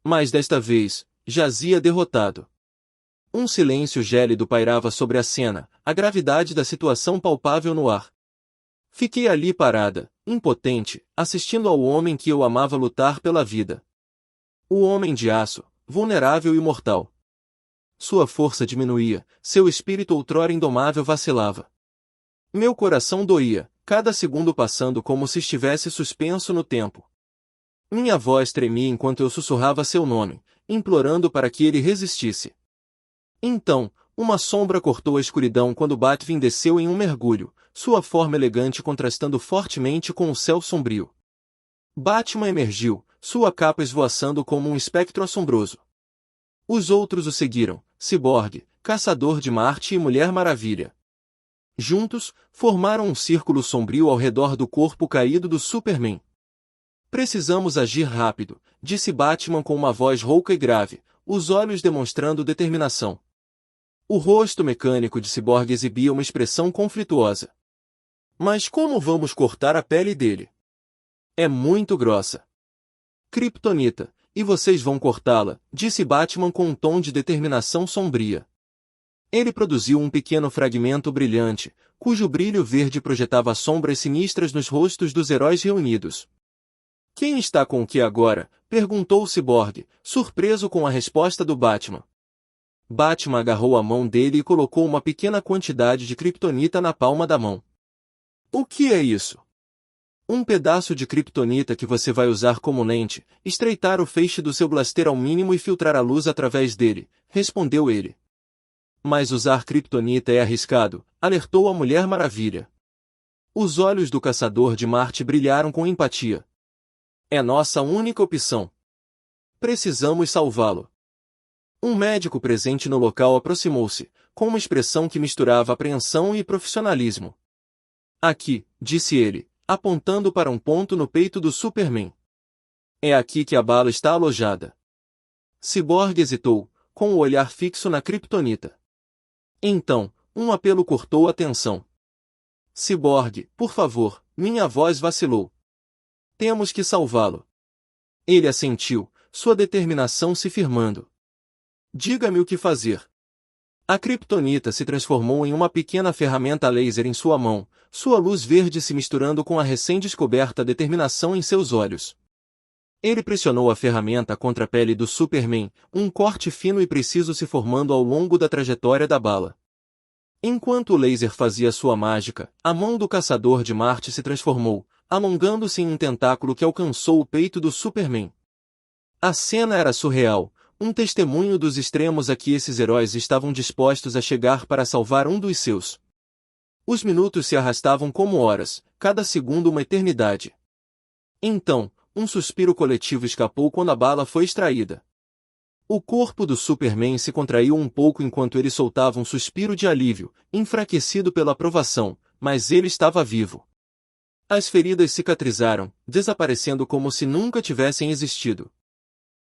Mas desta vez, jazia derrotado. Um silêncio gélido pairava sobre a cena, a gravidade da situação palpável no ar. Fiquei ali parada, impotente, assistindo ao homem que eu amava lutar pela vida. O homem de aço, vulnerável e mortal. Sua força diminuía, seu espírito outrora indomável vacilava. Meu coração doía, cada segundo passando como se estivesse suspenso no tempo. Minha voz tremia enquanto eu sussurrava seu nome, implorando para que ele resistisse. Então, uma sombra cortou a escuridão quando Batvin desceu em um mergulho, sua forma elegante contrastando fortemente com o céu sombrio. Batman emergiu, sua capa esvoaçando como um espectro assombroso. Os outros o seguiram, Ciborgue, Caçador de Marte e Mulher Maravilha. Juntos, formaram um círculo sombrio ao redor do corpo caído do Superman. Precisamos agir rápido, disse Batman com uma voz rouca e grave, os olhos demonstrando determinação. O rosto mecânico de Ciborgue exibia uma expressão conflituosa. Mas como vamos cortar a pele dele? É muito grossa. Kryptonita, e vocês vão cortá-la, disse Batman com um tom de determinação sombria. Ele produziu um pequeno fragmento brilhante, cujo brilho verde projetava sombras sinistras nos rostos dos heróis reunidos. Quem está com o que agora? Perguntou o Ciborgue, surpreso com a resposta do Batman. Batman agarrou a mão dele e colocou uma pequena quantidade de kryptonita na palma da mão. O que é isso? Um pedaço de kryptonita que você vai usar como lente, estreitar o feixe do seu blaster ao mínimo e filtrar a luz através dele, respondeu ele. Mas usar kryptonita é arriscado, alertou a Mulher Maravilha. Os olhos do Caçador de Marte brilharam com empatia. É nossa única opção. Precisamos salvá-lo. Um médico presente no local aproximou-se, com uma expressão que misturava apreensão e profissionalismo. Aqui, disse ele, apontando para um ponto no peito do Superman. É aqui que a bala está alojada. Ciborgue hesitou, com o olhar fixo na kryptonita. Então, um apelo cortou a tensão. Ciborgue, por favor, minha voz vacilou. Temos que salvá-lo. Ele assentiu, sua determinação se firmando. Diga-me o que fazer. A kryptonita se transformou em uma pequena ferramenta laser em sua mão, sua luz verde se misturando com a recém-descoberta determinação em seus olhos. Ele pressionou a ferramenta contra a pele do Superman, um corte fino e preciso se formando ao longo da trajetória da bala. Enquanto o laser fazia sua mágica, a mão do Caçador de Marte se transformou, alongando-se em um tentáculo que alcançou o peito do Superman. A cena era surreal, um testemunho dos extremos a que esses heróis estavam dispostos a chegar para salvar um dos seus. Os minutos se arrastavam como horas, cada segundo uma eternidade. Então, um suspiro coletivo escapou quando a bala foi extraída. O corpo do Superman se contraiu um pouco enquanto ele soltava um suspiro de alívio, enfraquecido pela provação, mas ele estava vivo. As feridas cicatrizaram, desaparecendo como se nunca tivessem existido.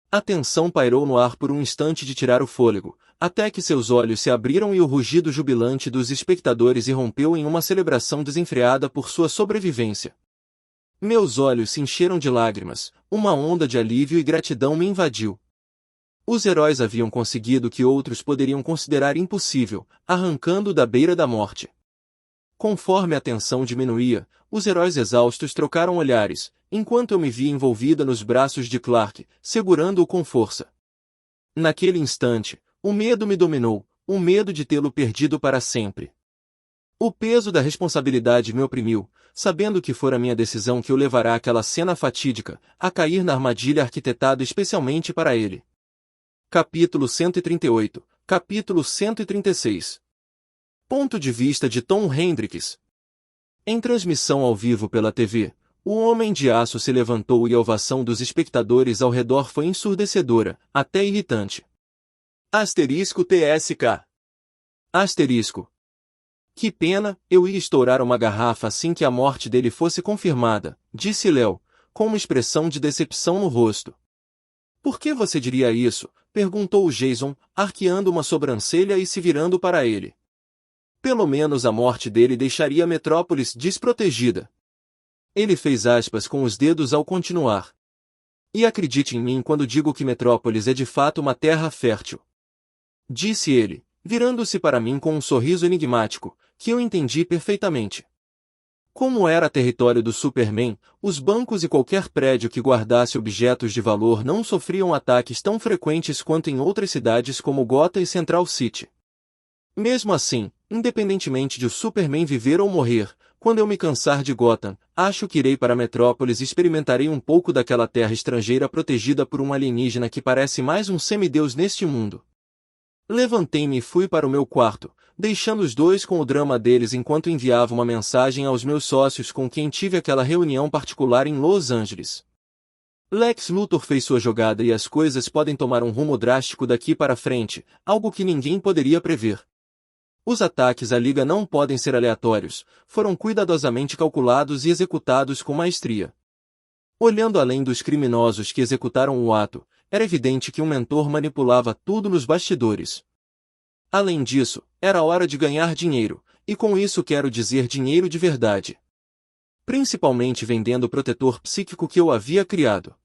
A tensão pairou no ar por um instante de tirar o fôlego, até que seus olhos se abriram e o rugido jubilante dos espectadores irrompeu em uma celebração desenfreada por sua sobrevivência. Meus olhos se encheram de lágrimas, uma onda de alívio e gratidão me invadiu. Os heróis haviam conseguido o que outros poderiam considerar impossível, arrancando da beira da morte. Conforme a tensão diminuía, os heróis exaustos trocaram olhares, enquanto eu me via envolvida nos braços de Clark, segurando-o com força. Naquele instante, o medo me dominou, o medo de tê-lo perdido para sempre. O peso da responsabilidade me oprimiu, sabendo que fora minha decisão que o levará àquela cena fatídica, a cair na armadilha arquitetada especialmente para ele. Capítulo 138, capítulo 136. Ponto de vista de Tom Hendricks. Em transmissão ao vivo pela TV, o Homem de Aço se levantou e a ovação dos espectadores ao redor foi ensurdecedora, até irritante. Asterisco TSK. Asterisco. Que pena, eu ia estourar uma garrafa assim que a morte dele fosse confirmada, disse Léo, com uma expressão de decepção no rosto. Por que você diria isso? Perguntou Jason, arqueando uma sobrancelha e se virando para ele. Pelo menos a morte dele deixaria Metrópolis desprotegida. Ele fez aspas com os dedos ao continuar. E acredite em mim quando digo que Metrópolis é de fato uma terra fértil. Disse ele, virando-se para mim com um sorriso enigmático, que eu entendi perfeitamente. Como era território do Superman, os bancos e qualquer prédio que guardasse objetos de valor não sofriam ataques tão frequentes quanto em outras cidades como Gotham e Central City. Mesmo assim, independentemente de o Superman viver ou morrer, quando eu me cansar de Gotham, acho que irei para Metrópolis e experimentarei um pouco daquela terra estrangeira protegida por um alienígena que parece mais um semideus neste mundo. Levantei-me e fui para o meu quarto, deixando os dois com o drama deles enquanto enviava uma mensagem aos meus sócios com quem tive aquela reunião particular em Los Angeles. Lex Luthor fez sua jogada e as coisas podem tomar um rumo drástico daqui para frente, algo que ninguém poderia prever. Os ataques à Liga não podem ser aleatórios, foram cuidadosamente calculados e executados com maestria. Olhando além dos criminosos que executaram o ato, era evidente que um mentor manipulava tudo nos bastidores. Além disso, era hora de ganhar dinheiro, e com isso quero dizer dinheiro de verdade. Principalmente vendendo o protetor psíquico que eu havia criado.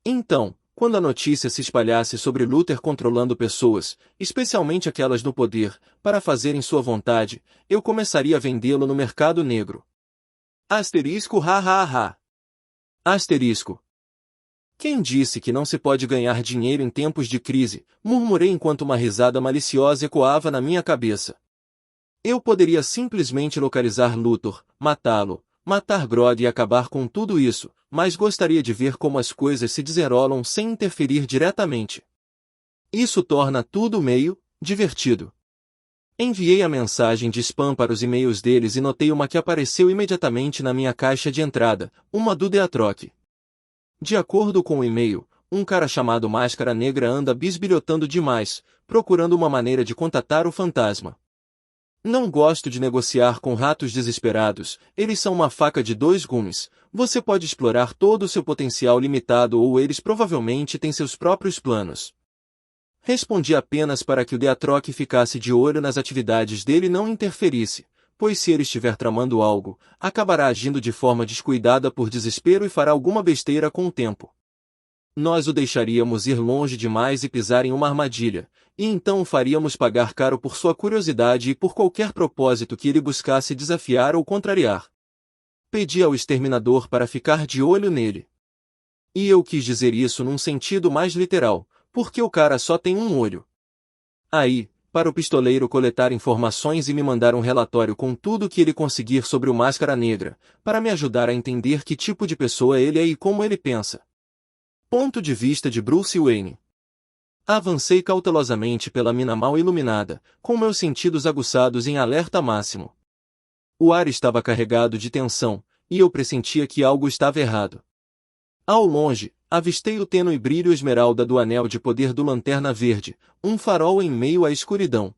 Então, quando a notícia se espalhasse sobre Luthor controlando pessoas, especialmente aquelas no poder, para fazerem sua vontade, eu começaria a vendê-lo no mercado negro. Asterisco ha ha ha. Asterisco. Quem disse que não se pode ganhar dinheiro em tempos de crise? Murmurei enquanto uma risada maliciosa ecoava na minha cabeça. Eu poderia simplesmente localizar Luthor, matá-lo, matar Grodd e acabar com tudo isso, mas gostaria de ver como as coisas se desenrolam sem interferir diretamente. Isso torna tudo meio divertido. Enviei a mensagem de spam para os e-mails deles e notei uma que apareceu imediatamente na minha caixa de entrada, uma do Deatroc. De acordo com o e-mail, um cara chamado Máscara Negra anda bisbilhotando demais, procurando uma maneira de contatar o fantasma. Não gosto de negociar com ratos desesperados, eles são uma faca de dois gumes, você pode explorar todo o seu potencial limitado ou eles provavelmente têm seus próprios planos. Respondi apenas para que o Deatroc ficasse de olho nas atividades dele e não interferisse, pois se ele estiver tramando algo, acabará agindo de forma descuidada por desespero e fará alguma besteira com o tempo. Nós o deixaríamos ir longe demais e pisar em uma armadilha, e então o faríamos pagar caro por sua curiosidade e por qualquer propósito que ele buscasse desafiar ou contrariar. Pedi ao exterminador para ficar de olho nele. E eu quis dizer isso num sentido mais literal, porque o cara só tem um olho. Aí, para o pistoleiro coletar informações e me mandar um relatório com tudo que ele conseguir sobre o Máscara Negra, para me ajudar a entender que tipo de pessoa ele é e como ele pensa. Ponto de vista de Bruce Wayne. Avancei cautelosamente pela mina mal iluminada, com meus sentidos aguçados em alerta máximo. O ar estava carregado de tensão, e eu pressentia que algo estava errado. Ao longe, avistei o tênue brilho esmeralda do anel de poder do Lanterna Verde, um farol em meio à escuridão.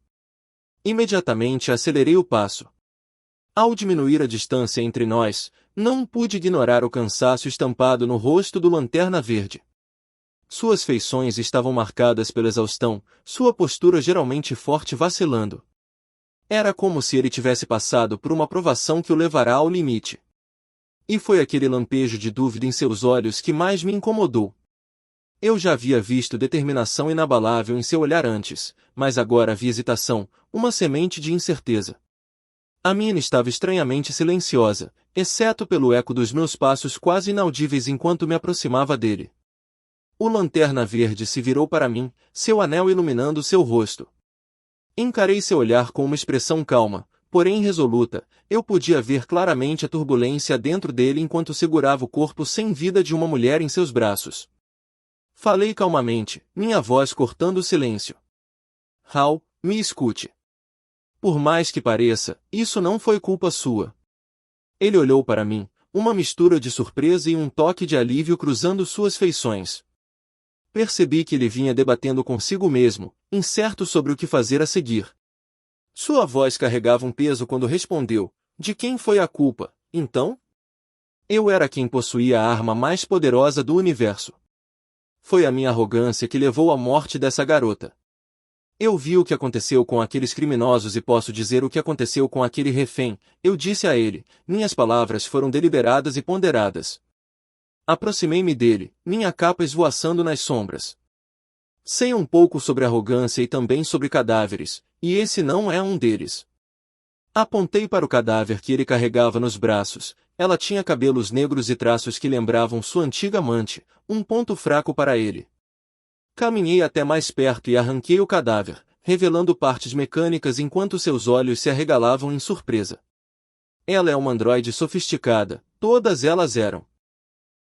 Imediatamente acelerei o passo. Ao diminuir a distância entre nós, não pude ignorar o cansaço estampado no rosto do Lanterna Verde. Suas feições estavam marcadas pela exaustão, sua postura geralmente forte vacilando. Era como se ele tivesse passado por uma provação que o levará ao limite. E foi aquele lampejo de dúvida em seus olhos que mais me incomodou. Eu já havia visto determinação inabalável em seu olhar antes, mas agora havia hesitação, uma semente de incerteza. A mina estava estranhamente silenciosa, exceto pelo eco dos meus passos quase inaudíveis enquanto me aproximava dele. O Lanterna Verde se virou para mim, seu anel iluminando seu rosto. Encarei seu olhar com uma expressão calma, porém resoluta. Eu podia ver claramente a turbulência dentro dele enquanto segurava o corpo sem vida de uma mulher em seus braços. Falei calmamente, minha voz cortando o silêncio. Hal, me escute. Por mais que pareça, isso não foi culpa sua. Ele olhou para mim, uma mistura de surpresa e um toque de alívio cruzando suas feições. Percebi que ele vinha debatendo consigo mesmo, incerto sobre o que fazer a seguir. Sua voz carregava um peso quando respondeu, de quem foi a culpa, então? Eu era quem possuía a arma mais poderosa do universo. Foi a minha arrogância que levou à morte dessa garota. Eu vi o que aconteceu com aqueles criminosos e posso dizer o que aconteceu com aquele refém, eu disse a ele, minhas palavras foram deliberadas e ponderadas. Aproximei-me dele, minha capa esvoaçando nas sombras. Sei um pouco sobre arrogância e também sobre cadáveres, e esse não é um deles. Apontei para o cadáver que ele carregava nos braços. Ela tinha cabelos negros e traços que lembravam sua antiga amante, um ponto fraco para ele. Caminhei até mais perto e arranquei o cadáver, revelando partes mecânicas enquanto seus olhos se arregalavam em surpresa. Ela é uma androide sofisticada, todas elas eram.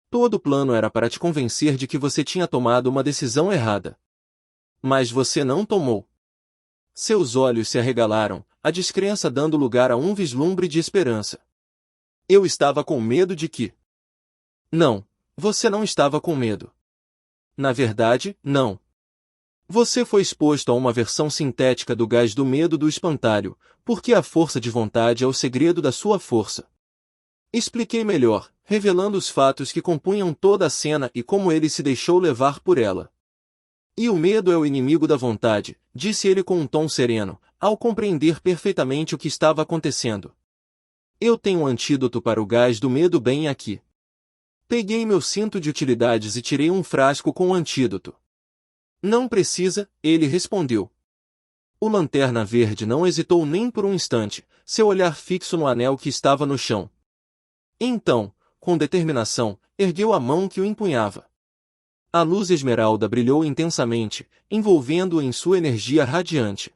Todo o plano era para te convencer de que você tinha tomado uma decisão errada. Mas você não tomou. Seus olhos se arregalaram, a descrença dando lugar a um vislumbre de esperança. Eu estava com medo de que... Não, você não estava com medo. Na verdade, não. Você foi exposto a uma versão sintética do gás do medo do espantalho, porque a força de vontade é o segredo da sua força. Expliquei melhor, revelando os fatos que compunham toda a cena e como ele se deixou levar por ela. E o medo é o inimigo da vontade, disse ele com um tom sereno, ao compreender perfeitamente o que estava acontecendo. Eu tenho um antídoto para o gás do medo bem aqui. Peguei meu cinto de utilidades e tirei um frasco com o antídoto. Não precisa, ele respondeu. O Lanterna Verde não hesitou nem por um instante, seu olhar fixo no anel que estava no chão. Então, com determinação, ergueu a mão que o empunhava. A luz esmeralda brilhou intensamente, envolvendo-o em sua energia radiante.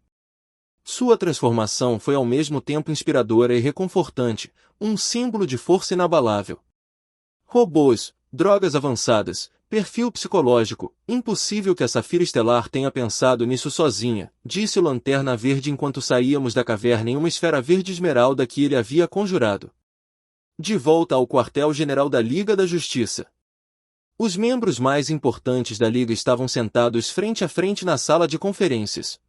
Sua transformação foi ao mesmo tempo inspiradora e reconfortante, um símbolo de força inabalável. Robôs, drogas avançadas, perfil psicológico, impossível que a Safira Estelar tenha pensado nisso sozinha, disse o Lanterna Verde enquanto saíamos da caverna em uma esfera verde esmeralda que ele havia conjurado. De volta ao quartel-general da Liga da Justiça. Os membros mais importantes da Liga estavam sentados frente a frente na sala de conferências.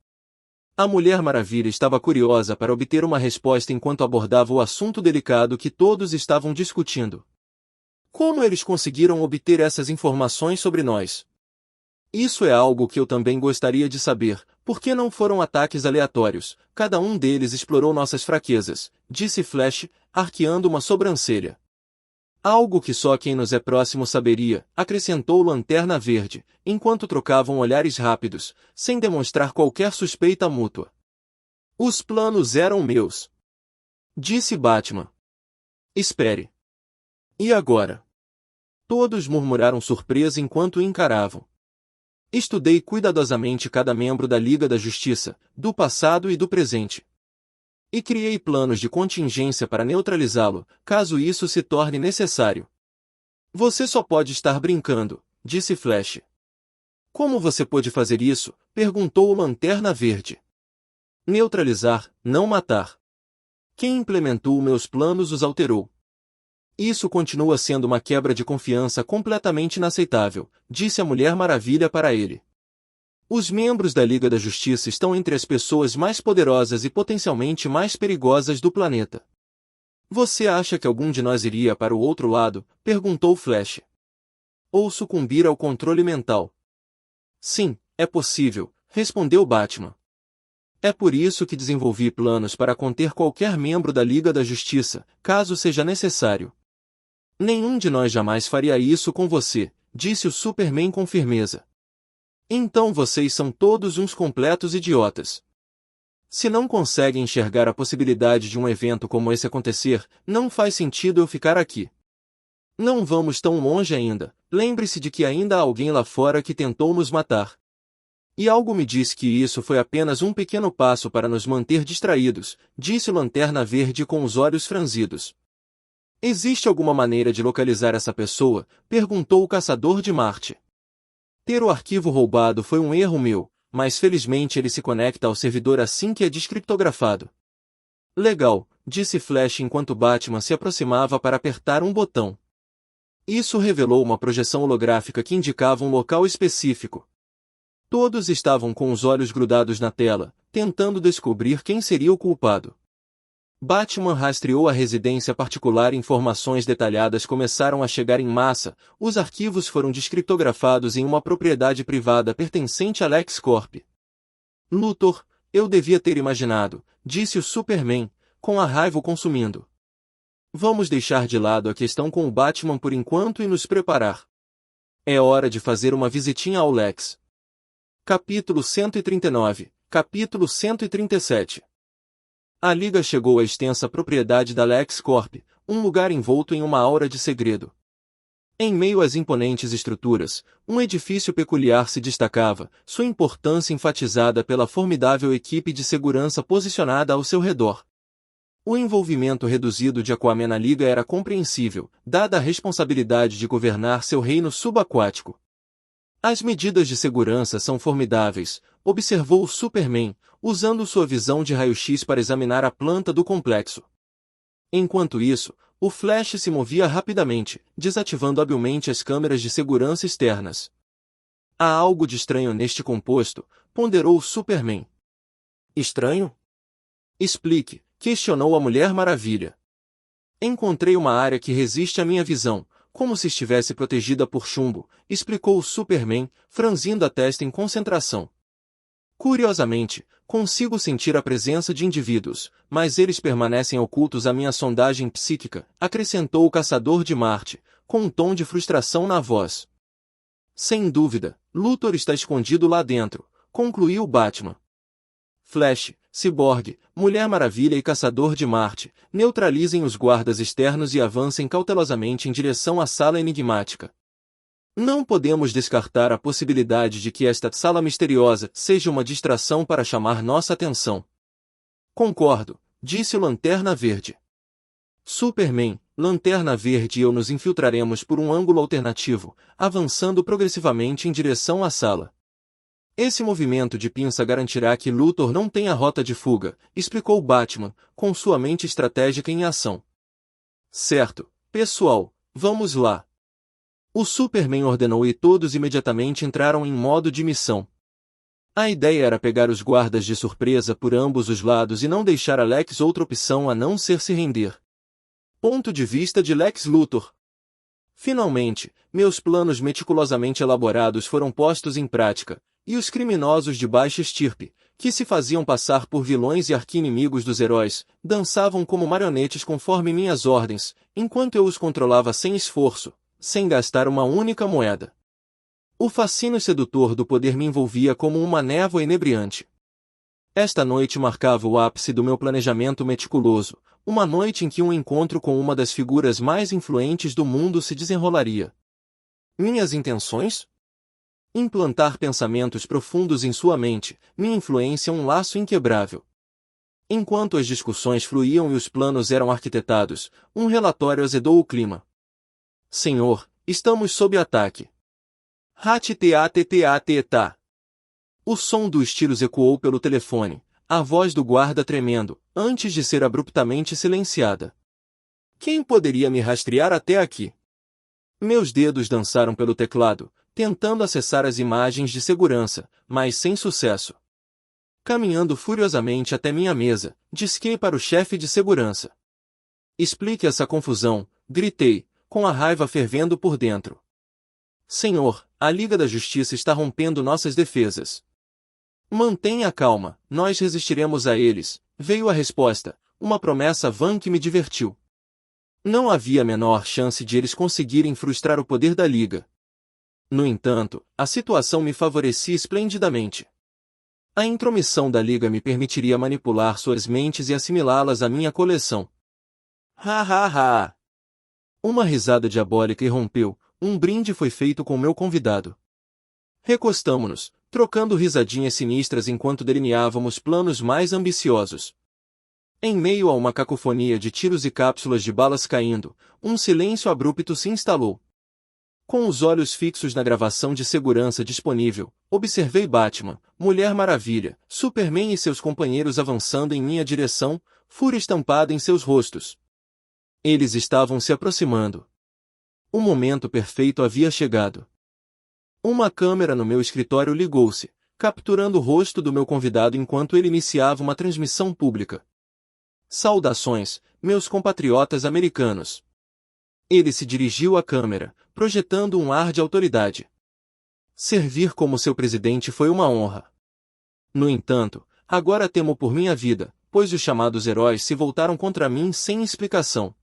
A Mulher Maravilha estava curiosa para obter uma resposta enquanto abordava o assunto delicado que todos estavam discutindo. Como eles conseguiram obter essas informações sobre nós? Isso é algo que eu também gostaria de saber. Por que não foram ataques aleatórios? Cada um deles explorou nossas fraquezas, disse Flash, arqueando uma sobrancelha. Algo que só quem nos é próximo saberia, acrescentou Lanterna Verde, enquanto trocavam olhares rápidos, sem demonstrar qualquer suspeita mútua. Os planos eram meus, disse Batman. Espere. E agora? Todos murmuraram surpresa enquanto o encaravam. Estudei cuidadosamente cada membro da Liga da Justiça, do passado e do presente. E criei planos de contingência para neutralizá-lo, caso isso se torne necessário. Você só pode estar brincando, disse Flash. Como você pôde fazer isso? Perguntou o Lanterna Verde. Neutralizar, não matar. Quem implementou meus planos os alterou. Isso continua sendo uma quebra de confiança completamente inaceitável, disse a Mulher Maravilha para ele. Os membros da Liga da Justiça estão entre as pessoas mais poderosas e potencialmente mais perigosas do planeta. Você acha que algum de nós iria para o outro lado? Perguntou Flash. Ou sucumbir ao controle mental? Sim, é possível, respondeu Batman. É por isso que desenvolvi planos para conter qualquer membro da Liga da Justiça, caso seja necessário. Nenhum de nós jamais faria isso com você, disse o Superman com firmeza. Então vocês são todos uns completos idiotas. Se não conseguem enxergar a possibilidade de um evento como esse acontecer, não faz sentido eu ficar aqui. Não vamos tão longe ainda, lembre-se de que ainda há alguém lá fora que tentou nos matar. E algo me diz que isso foi apenas um pequeno passo para nos manter distraídos, disse o Lanterna Verde com os olhos franzidos. Existe alguma maneira de localizar essa pessoa? Perguntou o Caçador de Marte. Ter o arquivo roubado foi um erro meu, mas felizmente ele se conecta ao servidor assim que é descriptografado. Legal, disse Flash enquanto Batman se aproximava para apertar um botão. Isso revelou uma projeção holográfica que indicava um local específico. Todos estavam com os olhos grudados na tela, tentando descobrir quem seria o culpado. Batman rastreou a residência particular e informações detalhadas começaram a chegar em massa. Os arquivos foram descriptografados em uma propriedade privada pertencente a LexCorp. Luthor, eu devia ter imaginado, disse o Superman, com a raiva o consumindo. Vamos deixar de lado a questão com o Batman por enquanto e nos preparar. É hora de fazer uma visitinha ao Lex. Capítulo 139, Capítulo 137. A Liga chegou à extensa propriedade da LexCorp, um lugar envolto em uma aura de segredo. Em meio às imponentes estruturas, um edifício peculiar se destacava, sua importância enfatizada pela formidável equipe de segurança posicionada ao seu redor. O envolvimento reduzido de Aquaman na Liga era compreensível, dada a responsabilidade de governar seu reino subaquático. As medidas de segurança são formidáveis, observou o Superman, usando sua visão de raio-x para examinar a planta do complexo. Enquanto isso, o Flash se movia rapidamente, desativando habilmente as câmeras de segurança externas. Há algo de estranho neste composto, ponderou o Superman. Estranho? Explique, questionou a Mulher Maravilha. Encontrei uma área que resiste à minha visão, como se estivesse protegida por chumbo, explicou o Superman, franzindo a testa em concentração. Curiosamente, consigo sentir a presença de indivíduos, mas eles permanecem ocultos à minha sondagem psíquica, acrescentou o Caçador de Marte, com um tom de frustração na voz. Sem dúvida, Luthor está escondido lá dentro, concluiu Batman. Flash, Cyborg, Mulher Maravilha e Caçador de Marte, neutralizem os guardas externos e avancem cautelosamente em direção à sala enigmática. Não podemos descartar a possibilidade de que esta sala misteriosa seja uma distração para chamar nossa atenção. Concordo, disse o Lanterna Verde. Superman, Lanterna Verde e eu nos infiltraremos por um ângulo alternativo, avançando progressivamente em direção à sala. Esse movimento de pinça garantirá que Luthor não tenha rota de fuga, explicou Batman, com sua mente estratégica em ação. Certo, pessoal, vamos lá. O Superman ordenou e todos imediatamente entraram em modo de missão. A ideia era pegar os guardas de surpresa por ambos os lados e não deixar a Lex outra opção a não ser se render. Ponto de vista de Lex Luthor. Finalmente, meus planos meticulosamente elaborados foram postos em prática, e os criminosos de baixa estirpe, que se faziam passar por vilões e arqui-inimigos dos heróis, dançavam como marionetes conforme minhas ordens, enquanto eu os controlava sem esforço, sem gastar uma única moeda. O fascínio sedutor do poder me envolvia como uma névoa inebriante. Esta noite marcava o ápice do meu planejamento meticuloso, uma noite em que um encontro com uma das figuras mais influentes do mundo se desenrolaria. Minhas intenções? Implantar pensamentos profundos em sua mente, minha influência um laço inquebrável. Enquanto as discussões fluíam e os planos eram arquitetados, um relatório azedou o clima. Senhor, estamos sob ataque. Rat-ta-ta-ta-ta. O som dos tiros ecoou pelo telefone, a voz do guarda tremendo, antes de ser abruptamente silenciada. Quem poderia me rastrear até aqui? Meus dedos dançaram pelo teclado, tentando acessar as imagens de segurança, mas sem sucesso. Caminhando furiosamente até minha mesa, disquei para o chefe de segurança. Explique essa confusão, gritei, com a raiva fervendo por dentro. Senhor, a Liga da Justiça está rompendo nossas defesas. Mantenha calma, nós resistiremos a eles, veio a resposta, uma promessa vã que me divertiu. Não havia a menor chance de eles conseguirem frustrar o poder da Liga. No entanto, a situação me favorecia esplendidamente. A intromissão da Liga me permitiria manipular suas mentes e assimilá-las à minha coleção. Ha ha ha! Uma risada diabólica irrompeu, um brinde foi feito com meu convidado. Recostamo-nos, trocando risadinhas sinistras enquanto delineávamos planos mais ambiciosos. Em meio a uma cacofonia de tiros e cápsulas de balas caindo, um silêncio abrupto se instalou. Com os olhos fixos na gravação de segurança disponível, observei Batman, Mulher Maravilha, Superman e seus companheiros avançando em minha direção, fúria estampada em seus rostos. Eles estavam se aproximando. O momento perfeito havia chegado. Uma câmera no meu escritório ligou-se, capturando o rosto do meu convidado enquanto ele iniciava uma transmissão pública. Saudações, meus compatriotas americanos. Ele se dirigiu à câmera, projetando um ar de autoridade. Servir como seu presidente foi uma honra. No entanto, agora temo por minha vida, pois os chamados heróis se voltaram contra mim sem explicação.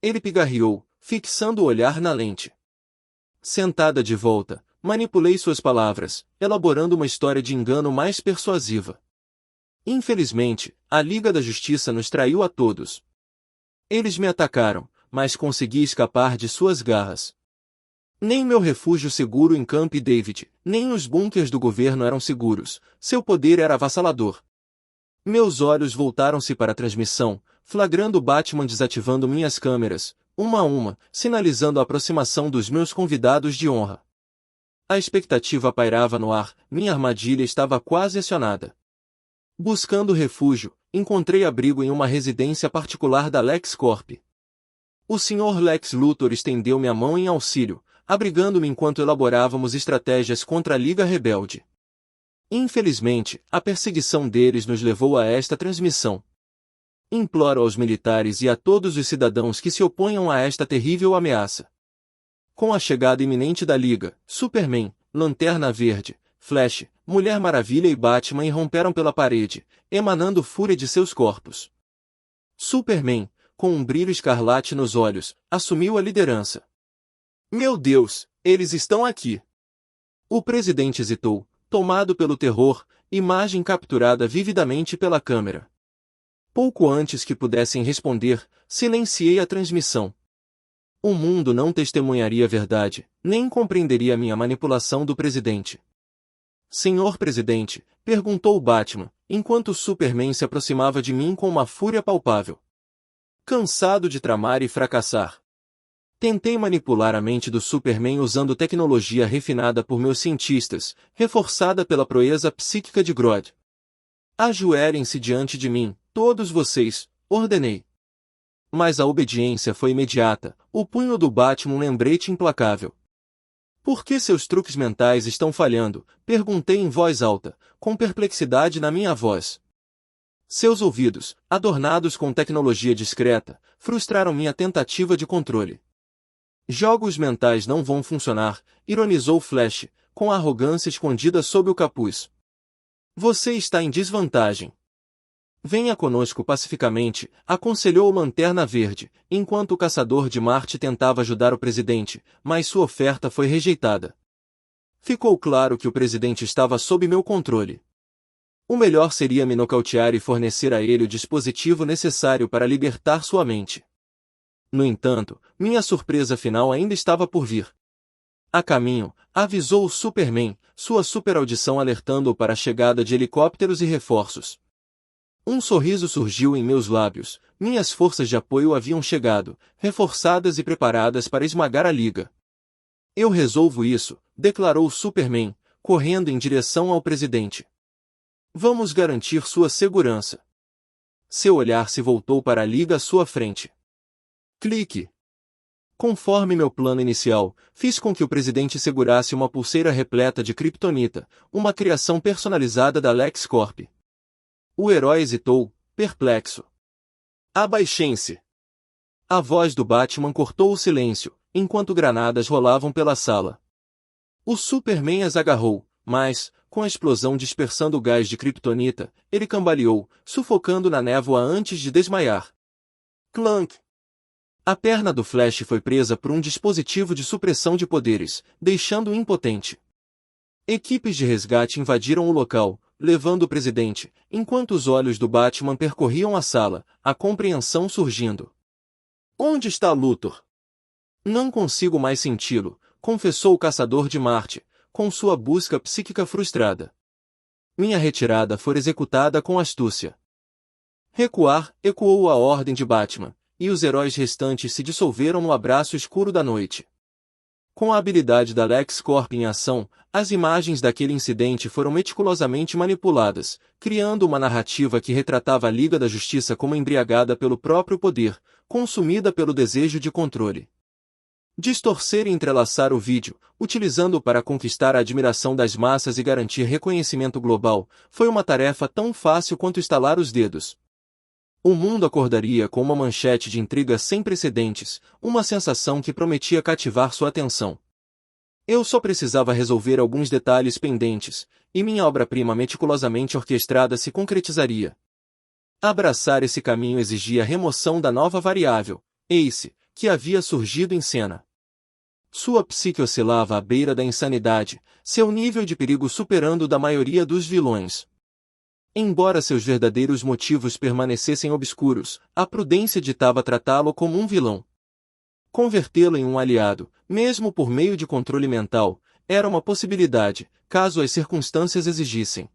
Ele pigarreou, fixando o olhar na lente. Sentada de volta, manipulei suas palavras, elaborando uma história de engano mais persuasiva. Infelizmente, a Liga da Justiça nos traiu a todos. Eles me atacaram, mas consegui escapar de suas garras. Nem meu refúgio seguro em Camp David, nem os bunkers do governo eram seguros, seu poder era avassalador. Meus olhos voltaram-se para a transmissão, flagrando Batman desativando minhas câmeras, uma a uma, sinalizando a aproximação dos meus convidados de honra. A expectativa pairava no ar, minha armadilha estava quase acionada. Buscando refúgio, encontrei abrigo em uma residência particular da LexCorp. O Sr. Lex Luthor estendeu-me a mão em auxílio, abrigando-me enquanto elaborávamos estratégias contra a Liga Rebelde. Infelizmente, a perseguição deles nos levou a esta transmissão. Imploro aos militares e a todos os cidadãos que se oponham a esta terrível ameaça. Com a chegada iminente da Liga, Superman, Lanterna Verde, Flash, Mulher Maravilha e Batman irromperam pela parede, emanando fúria de seus corpos. Superman, com um brilho escarlate nos olhos, assumiu a liderança. Meu Deus, eles estão aqui! O presidente hesitou, tomado pelo terror, imagem capturada vividamente pela câmera. Pouco antes que pudessem responder, silenciei a transmissão. O mundo não testemunharia a verdade, nem compreenderia a minha manipulação do presidente. Senhor Presidente, perguntou Batman, enquanto Superman se aproximava de mim com uma fúria palpável. Cansado de tramar e fracassar. Tentei manipular a mente do Superman usando tecnologia refinada por meus cientistas, reforçada pela proeza psíquica de Grodd. Ajoelhem-se diante de mim, todos vocês, ordenei. Mas a obediência foi imediata, o punho do Batman um lembrete implacável. Por que seus truques mentais estão falhando? Perguntei em voz alta, com perplexidade na minha voz. Seus ouvidos, adornados com tecnologia discreta, frustraram minha tentativa de controle. Jogos mentais não vão funcionar, ironizou Flash, com a arrogância escondida sob o capuz. Você está em desvantagem. Venha conosco pacificamente, aconselhou o Lanterna Verde, enquanto o Caçador de Marte tentava ajudar o presidente, mas sua oferta foi rejeitada. Ficou claro que o presidente estava sob meu controle. O melhor seria me nocautear e fornecer a ele o dispositivo necessário para libertar sua mente. No entanto, minha surpresa final ainda estava por vir. A caminho, avisou o Superman, sua superaudição alertando-o para a chegada de helicópteros e reforços. Um sorriso surgiu em meus lábios, minhas forças de apoio haviam chegado, reforçadas e preparadas para esmagar a Liga. Eu resolvo isso, declarou Superman, correndo em direção ao presidente. Vamos garantir sua segurança. Seu olhar se voltou para a Liga à sua frente. Clique. Conforme meu plano inicial, fiz com que o presidente segurasse uma pulseira repleta de kryptonita, uma criação personalizada da LexCorp. O herói hesitou, perplexo. Abaixem-se. A voz do Batman cortou o silêncio, enquanto granadas rolavam pela sala. O Superman as agarrou, mas, com a explosão dispersando o gás de kryptonita, ele cambaleou, sufocando na névoa antes de desmaiar. Clank! A perna do Flash foi presa por um dispositivo de supressão de poderes, deixando-o impotente. Equipes de resgate invadiram o local, levando o presidente, enquanto os olhos do Batman percorriam a sala, a compreensão surgindo. Onde está Luthor? Não consigo mais senti-lo, confessou o Caçador de Marte, com sua busca psíquica frustrada. Minha retirada foi executada com astúcia. Recuar, ecoou a ordem de Batman, e os heróis restantes se dissolveram no abraço escuro da noite. Com a habilidade da LexCorp em ação, as imagens daquele incidente foram meticulosamente manipuladas, criando uma narrativa que retratava a Liga da Justiça como embriagada pelo próprio poder, consumida pelo desejo de controle. Distorcer e entrelaçar o vídeo, utilizando-o para conquistar a admiração das massas e garantir reconhecimento global, foi uma tarefa tão fácil quanto estalar os dedos. O mundo acordaria com uma manchete de intriga sem precedentes, uma sensação que prometia cativar sua atenção. Eu só precisava resolver alguns detalhes pendentes, e minha obra-prima meticulosamente orquestrada se concretizaria. Abraçar esse caminho exigia a remoção da nova variável, Ace, que havia surgido em cena. Sua psique oscilava à beira da insanidade, seu nível de perigo superando o da maioria dos vilões. Embora seus verdadeiros motivos permanecessem obscuros, a prudência ditava tratá-lo como um vilão. Convertê-lo em um aliado, mesmo por meio de controle mental, era uma possibilidade, caso as circunstâncias exigissem.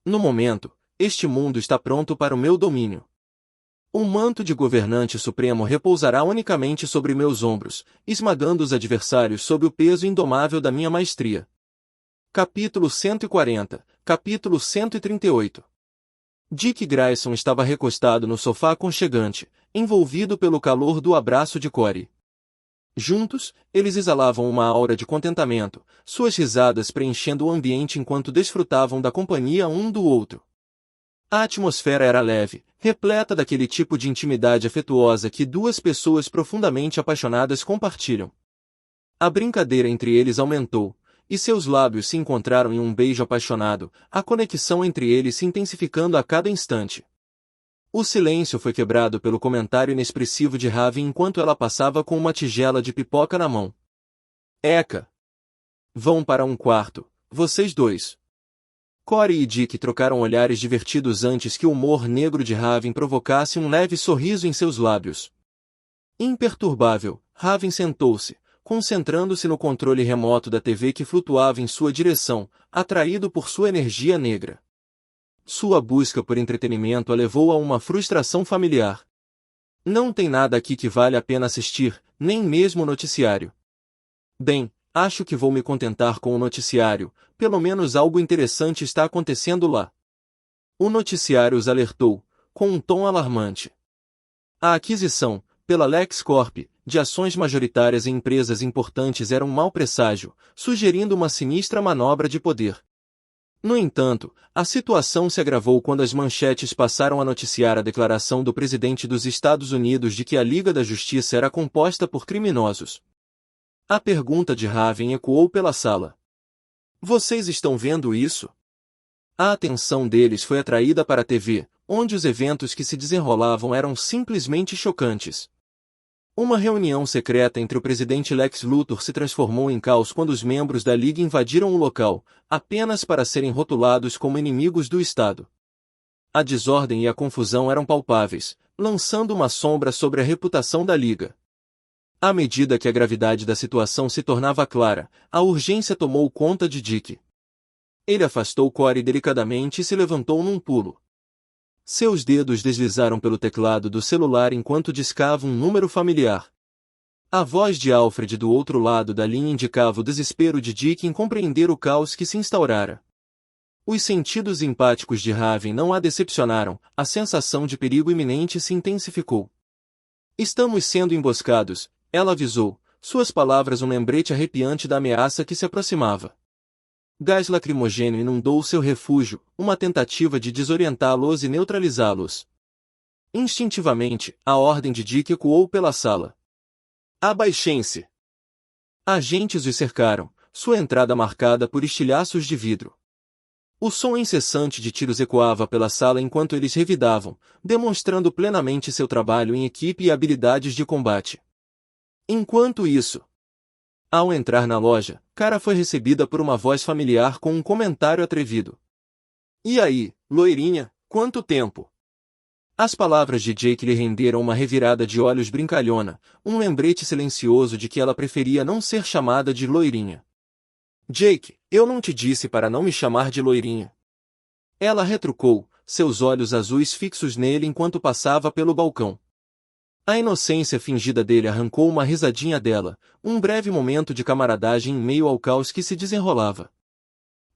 No momento, este mundo está pronto para o meu domínio. O manto de governante supremo repousará unicamente sobre meus ombros, esmagando os adversários sob o peso indomável da minha maestria. Capítulo 140, capítulo 138. Dick Grayson estava recostado no sofá aconchegante, envolvido pelo calor do abraço de Corey. Juntos, eles exalavam uma aura de contentamento, suas risadas preenchendo o ambiente enquanto desfrutavam da companhia um do outro. A atmosfera era leve, repleta daquele tipo de intimidade afetuosa que duas pessoas profundamente apaixonadas compartilham. A brincadeira entre eles aumentou, e seus lábios se encontraram em um beijo apaixonado, a conexão entre eles se intensificando a cada instante. O silêncio foi quebrado pelo comentário inexpressivo de Raven enquanto ela passava com uma tigela de pipoca na mão. Eca! Vão para um quarto, vocês dois. Corey e Dick trocaram olhares divertidos antes que o humor negro de Raven provocasse um leve sorriso em seus lábios. Imperturbável, Raven sentou-se, concentrando-se no controle remoto da TV que flutuava em sua direção, atraído por sua energia negra. Sua busca por entretenimento a levou a uma frustração familiar. Não tem nada aqui que vale a pena assistir, nem mesmo o noticiário. Bem, acho que vou me contentar com o noticiário, pelo menos algo interessante está acontecendo lá. O noticiário os alertou, com um tom alarmante. A aquisição, pela LexCorp, de ações majoritárias em empresas importantes era um mau presságio, sugerindo uma sinistra manobra de poder. No entanto, a situação se agravou quando as manchetes passaram a noticiar a declaração do presidente dos Estados Unidos de que a Liga da Justiça era composta por criminosos. A pergunta de Raven ecoou pela sala. Vocês estão vendo isso? A atenção deles foi atraída para a TV, onde os eventos que se desenrolavam eram simplesmente chocantes. Uma reunião secreta entre o presidente Lex Luthor se transformou em caos quando os membros da Liga invadiram o local, apenas para serem rotulados como inimigos do Estado. A desordem e a confusão eram palpáveis, lançando uma sombra sobre a reputação da Liga. À medida que a gravidade da situação se tornava clara, a urgência tomou conta de Dick. Ele afastou Corey delicadamente e se levantou num pulo. Seus dedos deslizaram pelo teclado do celular enquanto discava um número familiar. A voz de Alfred do outro lado da linha indicava o desespero de Dick em compreender o caos que se instaurara. Os sentidos empáticos de Raven não a decepcionaram, a sensação de perigo iminente se intensificou. Estamos sendo emboscados, ela avisou, suas palavras um lembrete arrepiante da ameaça que se aproximava. Gás lacrimogêneo inundou seu refúgio, uma tentativa de desorientá-los e neutralizá-los. Instintivamente, a ordem de Dick ecoou pela sala. Abaixem-se! Agentes os cercaram, sua entrada marcada por estilhaços de vidro. O som incessante de tiros ecoava pela sala enquanto eles revidavam, demonstrando plenamente seu trabalho em equipe e habilidades de combate. Enquanto isso, ao entrar na loja, Kara foi recebida por uma voz familiar com um comentário atrevido. E aí, loirinha, quanto tempo? As palavras de Jake lhe renderam uma revirada de olhos brincalhona, um lembrete silencioso de que ela preferia não ser chamada de loirinha. Jake, eu não te disse para não me chamar de loirinha. Ela retrucou, seus olhos azuis fixos nele enquanto passava pelo balcão. A inocência fingida dele arrancou uma risadinha dela, um breve momento de camaradagem em meio ao caos que se desenrolava.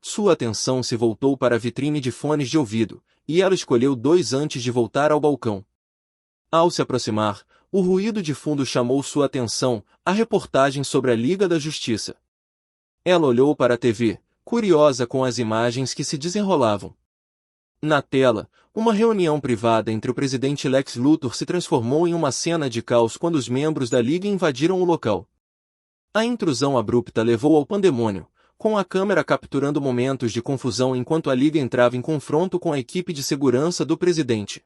Sua atenção se voltou para a vitrine de fones de ouvido, e ela escolheu dois antes de voltar ao balcão. Ao se aproximar, o ruído de fundo chamou sua atenção, a reportagem sobre a Liga da Justiça. Ela olhou para a TV, curiosa com as imagens que se desenrolavam. Na tela, uma reunião privada entre o presidente Lex Luthor se transformou em uma cena de caos quando os membros da Liga invadiram o local. A intrusão abrupta levou ao pandemônio, com a câmera capturando momentos de confusão enquanto a Liga entrava em confronto com a equipe de segurança do presidente.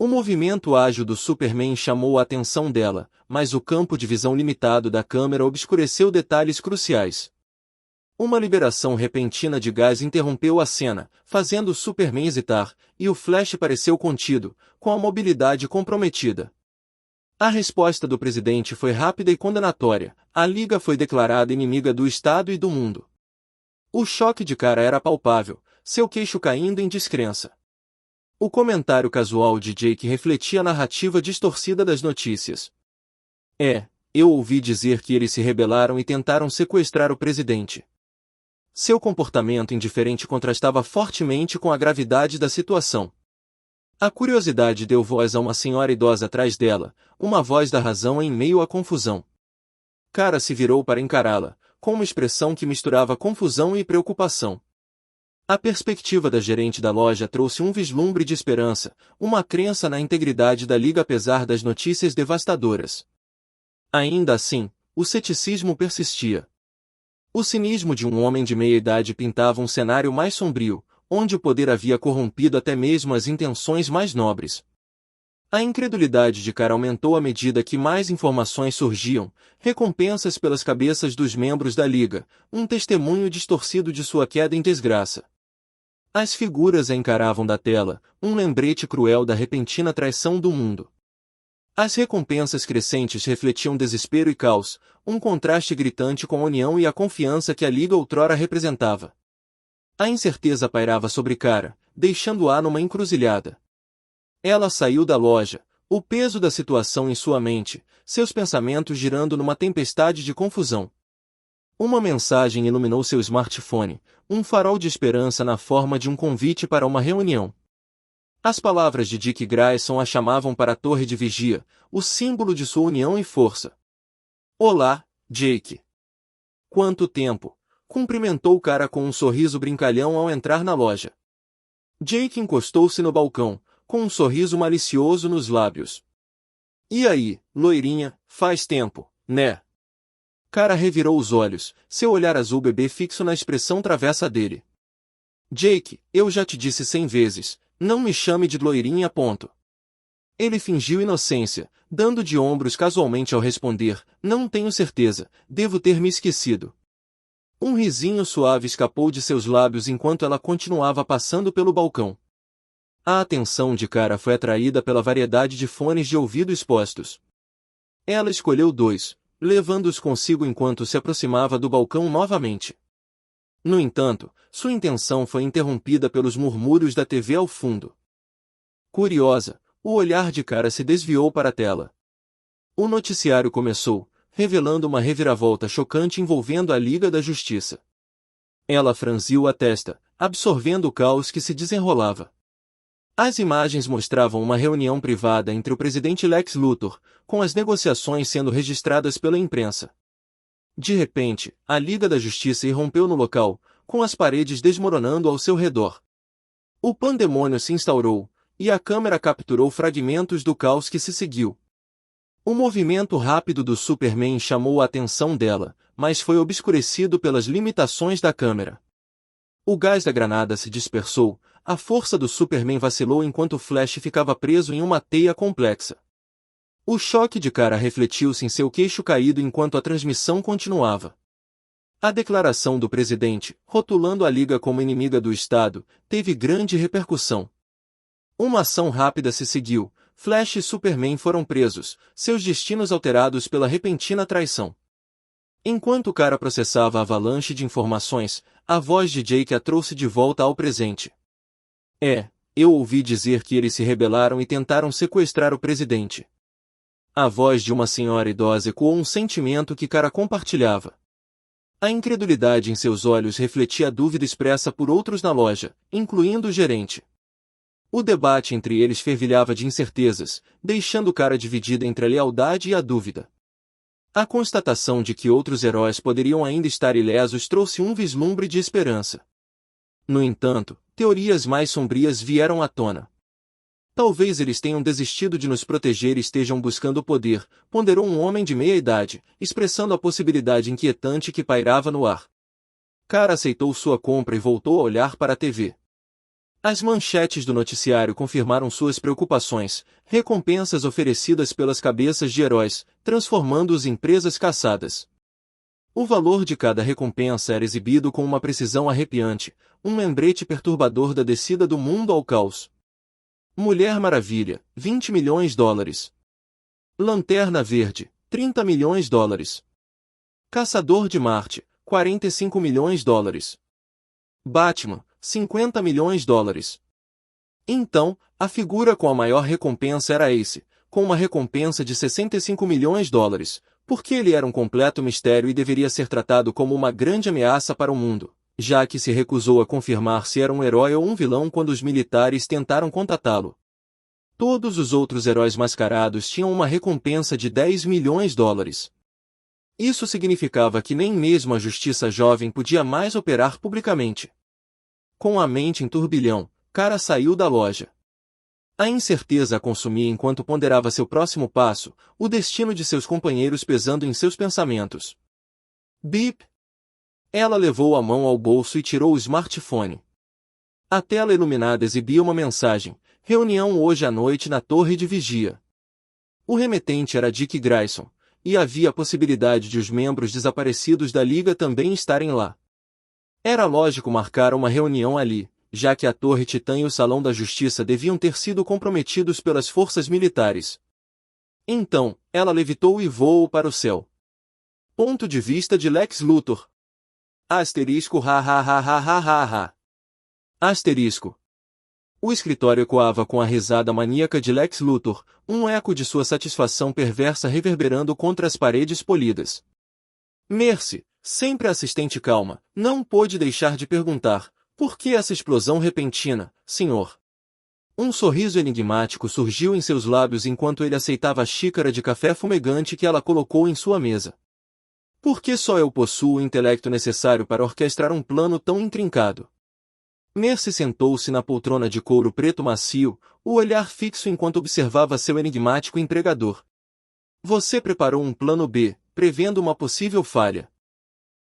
O movimento ágil do Superman chamou a atenção dela, mas o campo de visão limitado da câmera obscureceu detalhes cruciais. Uma liberação repentina de gás interrompeu a cena, fazendo o Superman hesitar, e o Flash pareceu contido, com a mobilidade comprometida. A resposta do presidente foi rápida e condenatória. A Liga foi declarada inimiga do Estado e do mundo. O choque de cara era palpável, seu queixo caindo em descrença. O comentário casual de Jake refletia a narrativa distorcida das notícias. Eu ouvi dizer que eles se rebelaram e tentaram sequestrar o presidente. Seu comportamento indiferente contrastava fortemente com a gravidade da situação. A curiosidade deu voz a uma senhora idosa atrás dela, uma voz da razão em meio à confusão. Cara se virou para encará-la, com uma expressão que misturava confusão e preocupação. A perspectiva da gerente da loja trouxe um vislumbre de esperança, uma crença na integridade da Liga apesar das notícias devastadoras. Ainda assim, o ceticismo persistia. O cinismo de um homem de meia-idade pintava um cenário mais sombrio, onde o poder havia corrompido até mesmo as intenções mais nobres. A incredulidade de Cara aumentou à medida que mais informações surgiam, recompensas pelas cabeças dos membros da Liga, um testemunho distorcido de sua queda em desgraça. As figuras a encaravam da tela, um lembrete cruel da repentina traição do mundo. As recompensas crescentes refletiam desespero e caos, um contraste gritante com a união e a confiança que a Liga outrora representava. A incerteza pairava sobre Cara, deixando-a numa encruzilhada. Ela saiu da loja, o peso da situação em sua mente, seus pensamentos girando numa tempestade de confusão. Uma mensagem iluminou seu smartphone, um farol de esperança na forma de um convite para uma reunião. As palavras de Dick Grayson a chamavam para a torre de vigia, o símbolo de sua união e força. Olá, Jake. Quanto tempo! Cumprimentou o cara com um sorriso brincalhão ao entrar na loja. Jake encostou-se no balcão, com um sorriso malicioso nos lábios. E aí, loirinha, faz tempo, né? Cara revirou os olhos, seu olhar azul bebê fixo na expressão travessa dele. Jake, eu já te disse 100 vezes, não me chame de loirinha. Ele fingiu inocência, dando de ombros casualmente ao responder, não tenho certeza, devo ter me esquecido. Um risinho suave escapou de seus lábios enquanto ela continuava passando pelo balcão. A atenção de Cara foi atraída pela variedade de fones de ouvido expostos. Ela escolheu 2, levando-os consigo enquanto se aproximava do balcão novamente. No entanto, sua intenção foi interrompida pelos murmúrios da TV ao fundo. Curiosa, o olhar de Cara se desviou para a tela. O noticiário começou, revelando uma reviravolta chocante envolvendo a Liga da Justiça. Ela franziu a testa, absorvendo o caos que se desenrolava. As imagens mostravam uma reunião privada entre o presidente Lex Luthor, com as negociações sendo registradas pela imprensa. De repente, a Liga da Justiça irrompeu no local, com as paredes desmoronando ao seu redor. O pandemônio se instaurou, e a câmera capturou fragmentos do caos que se seguiu. O movimento rápido do Superman chamou a atenção dela, mas foi obscurecido pelas limitações da câmera. O gás da granada se dispersou, a força do Superman vacilou enquanto o Flash ficava preso em uma teia complexa. O choque de Cara refletiu-se em seu queixo caído enquanto a transmissão continuava. A declaração do presidente, rotulando a Liga como inimiga do Estado, teve grande repercussão. Uma ação rápida se seguiu, Flash e Superman foram presos, seus destinos alterados pela repentina traição. Enquanto Cara processava a avalanche de informações, a voz de Jake a trouxe de volta ao presente. Eu ouvi dizer que eles se rebelaram e tentaram sequestrar o presidente. A voz de uma senhora idosa ecoou um sentimento que Cara compartilhava. A incredulidade em seus olhos refletia a dúvida expressa por outros na loja, incluindo o gerente. O debate entre eles fervilhava de incertezas, deixando Cara dividida entre a lealdade e a dúvida. A constatação de que outros heróis poderiam ainda estar ilesos trouxe um vislumbre de esperança. No entanto, teorias mais sombrias vieram à tona. Talvez eles tenham desistido de nos proteger e estejam buscando o poder, ponderou um homem de meia-idade, expressando a possibilidade inquietante que pairava no ar. Cara aceitou sua compra e voltou a olhar para a TV. As manchetes do noticiário confirmaram suas preocupações, recompensas oferecidas pelas cabeças de heróis, transformando-os em presas caçadas. O valor de cada recompensa era exibido com uma precisão arrepiante, um lembrete perturbador da descida do mundo ao caos. Mulher Maravilha, 20 milhões de dólares. Lanterna Verde, 30 milhões de dólares. Caçador de Marte, 45 milhões de dólares. Batman, 50 milhões de dólares. Então, a figura com a maior recompensa era Ace, com uma recompensa de 65 milhões de dólares, porque ele era um completo mistério e deveria ser tratado como uma grande ameaça para o mundo, já que se recusou a confirmar se era um herói ou um vilão quando os militares tentaram contatá-lo. Todos os outros heróis mascarados tinham uma recompensa de 10 milhões de dólares. Isso significava que nem mesmo a Justiça Jovem podia mais operar publicamente. Com a mente em turbilhão, Kara saiu da loja. A incerteza a consumia enquanto ponderava seu próximo passo, o destino de seus companheiros pesando em seus pensamentos. Bip! Ela levou a mão ao bolso e tirou o smartphone. A tela iluminada exibia uma mensagem: reunião hoje à noite na torre de vigia. O remetente era Dick Grayson, e havia a possibilidade de os membros desaparecidos da Liga também estarem lá. Era lógico marcar uma reunião ali, já que a Torre Titã e o Salão da Justiça deviam ter sido comprometidos pelas forças militares. Então, ela levitou e voou para o céu. Ponto de vista de Lex Luthor. Asterisco ha ha ha ha ha ha ha. Asterisco. O escritório ecoava com a risada maníaca de Lex Luthor, um eco de sua satisfação perversa reverberando contra as paredes polidas. Mercy, sempre assistente calma, não pôde deixar de perguntar: por que essa explosão repentina, senhor? Um sorriso enigmático surgiu em seus lábios enquanto ele aceitava a xícara de café fumegante que ela colocou em sua mesa. Por que só eu possuo o intelecto necessário para orquestrar um plano tão intrincado? Mercy sentou-se na poltrona de couro preto macio, o olhar fixo enquanto observava seu enigmático empregador. Você preparou um plano B, prevendo uma possível falha.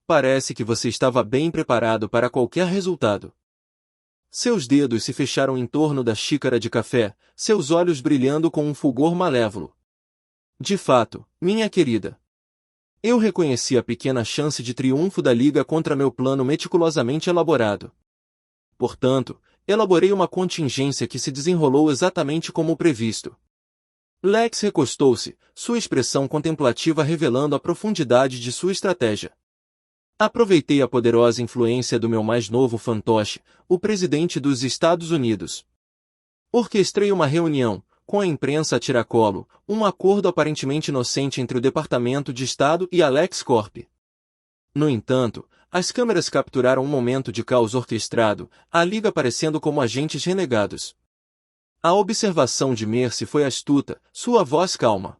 Parece que você estava bem preparado para qualquer resultado. Seus dedos se fecharam em torno da xícara de café, seus olhos brilhando com um fulgor malévolo. De fato, minha querida. Eu reconheci a pequena chance de triunfo da Liga contra meu plano meticulosamente elaborado. Portanto, elaborei uma contingência que se desenrolou exatamente como previsto. Lex recostou-se, sua expressão contemplativa revelando a profundidade de sua estratégia. Aproveitei a poderosa influência do meu mais novo fantoche, o presidente dos Estados Unidos. Orquestrei uma reunião, com a imprensa a tiracolo, um acordo aparentemente inocente entre o Departamento de Estado e a LexCorp. No entanto, as câmeras capturaram um momento de caos orquestrado, a Liga aparecendo como agentes renegados. A observação de Mercy foi astuta, sua voz calma.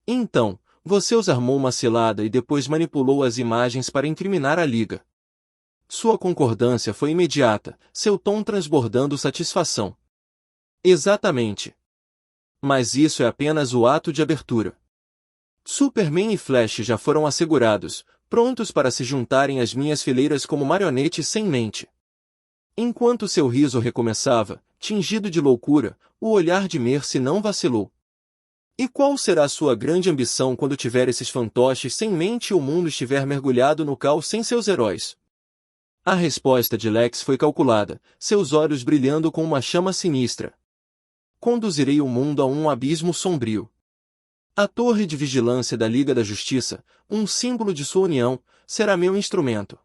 Então, você os armou uma cilada e depois manipulou as imagens para incriminar a Liga. Sua concordância foi imediata, seu tom transbordando satisfação. Exatamente. Mas isso é apenas o ato de abertura. Superman e Flash já foram assegurados, prontos para se juntarem às minhas fileiras como marionetes sem mente. Enquanto seu riso recomeçava, tingido de loucura, o olhar de Mercy não vacilou. E qual será sua grande ambição quando tiver esses fantoches sem mente e o mundo estiver mergulhado no caos sem seus heróis? A resposta de Lex foi calculada, seus olhos brilhando com uma chama sinistra. Conduzirei o mundo a um abismo sombrio. A torre de vigilância da Liga da Justiça, um símbolo de sua união, será meu instrumento.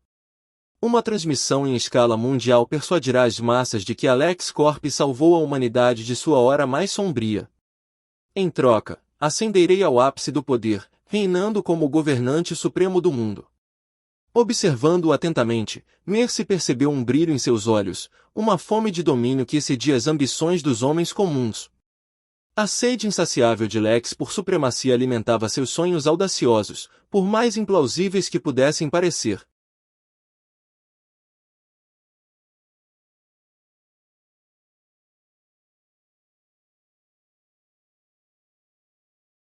Uma transmissão em escala mundial persuadirá as massas de que a LexCorp salvou a humanidade de sua hora mais sombria. Em troca, ascenderei ao ápice do poder, reinando como o governante supremo do mundo. Observando-o atentamente, Mercy percebeu um brilho em seus olhos, uma fome de domínio que excedia as ambições dos homens comuns. A sede insaciável de Lex por supremacia alimentava seus sonhos audaciosos, por mais implausíveis que pudessem parecer.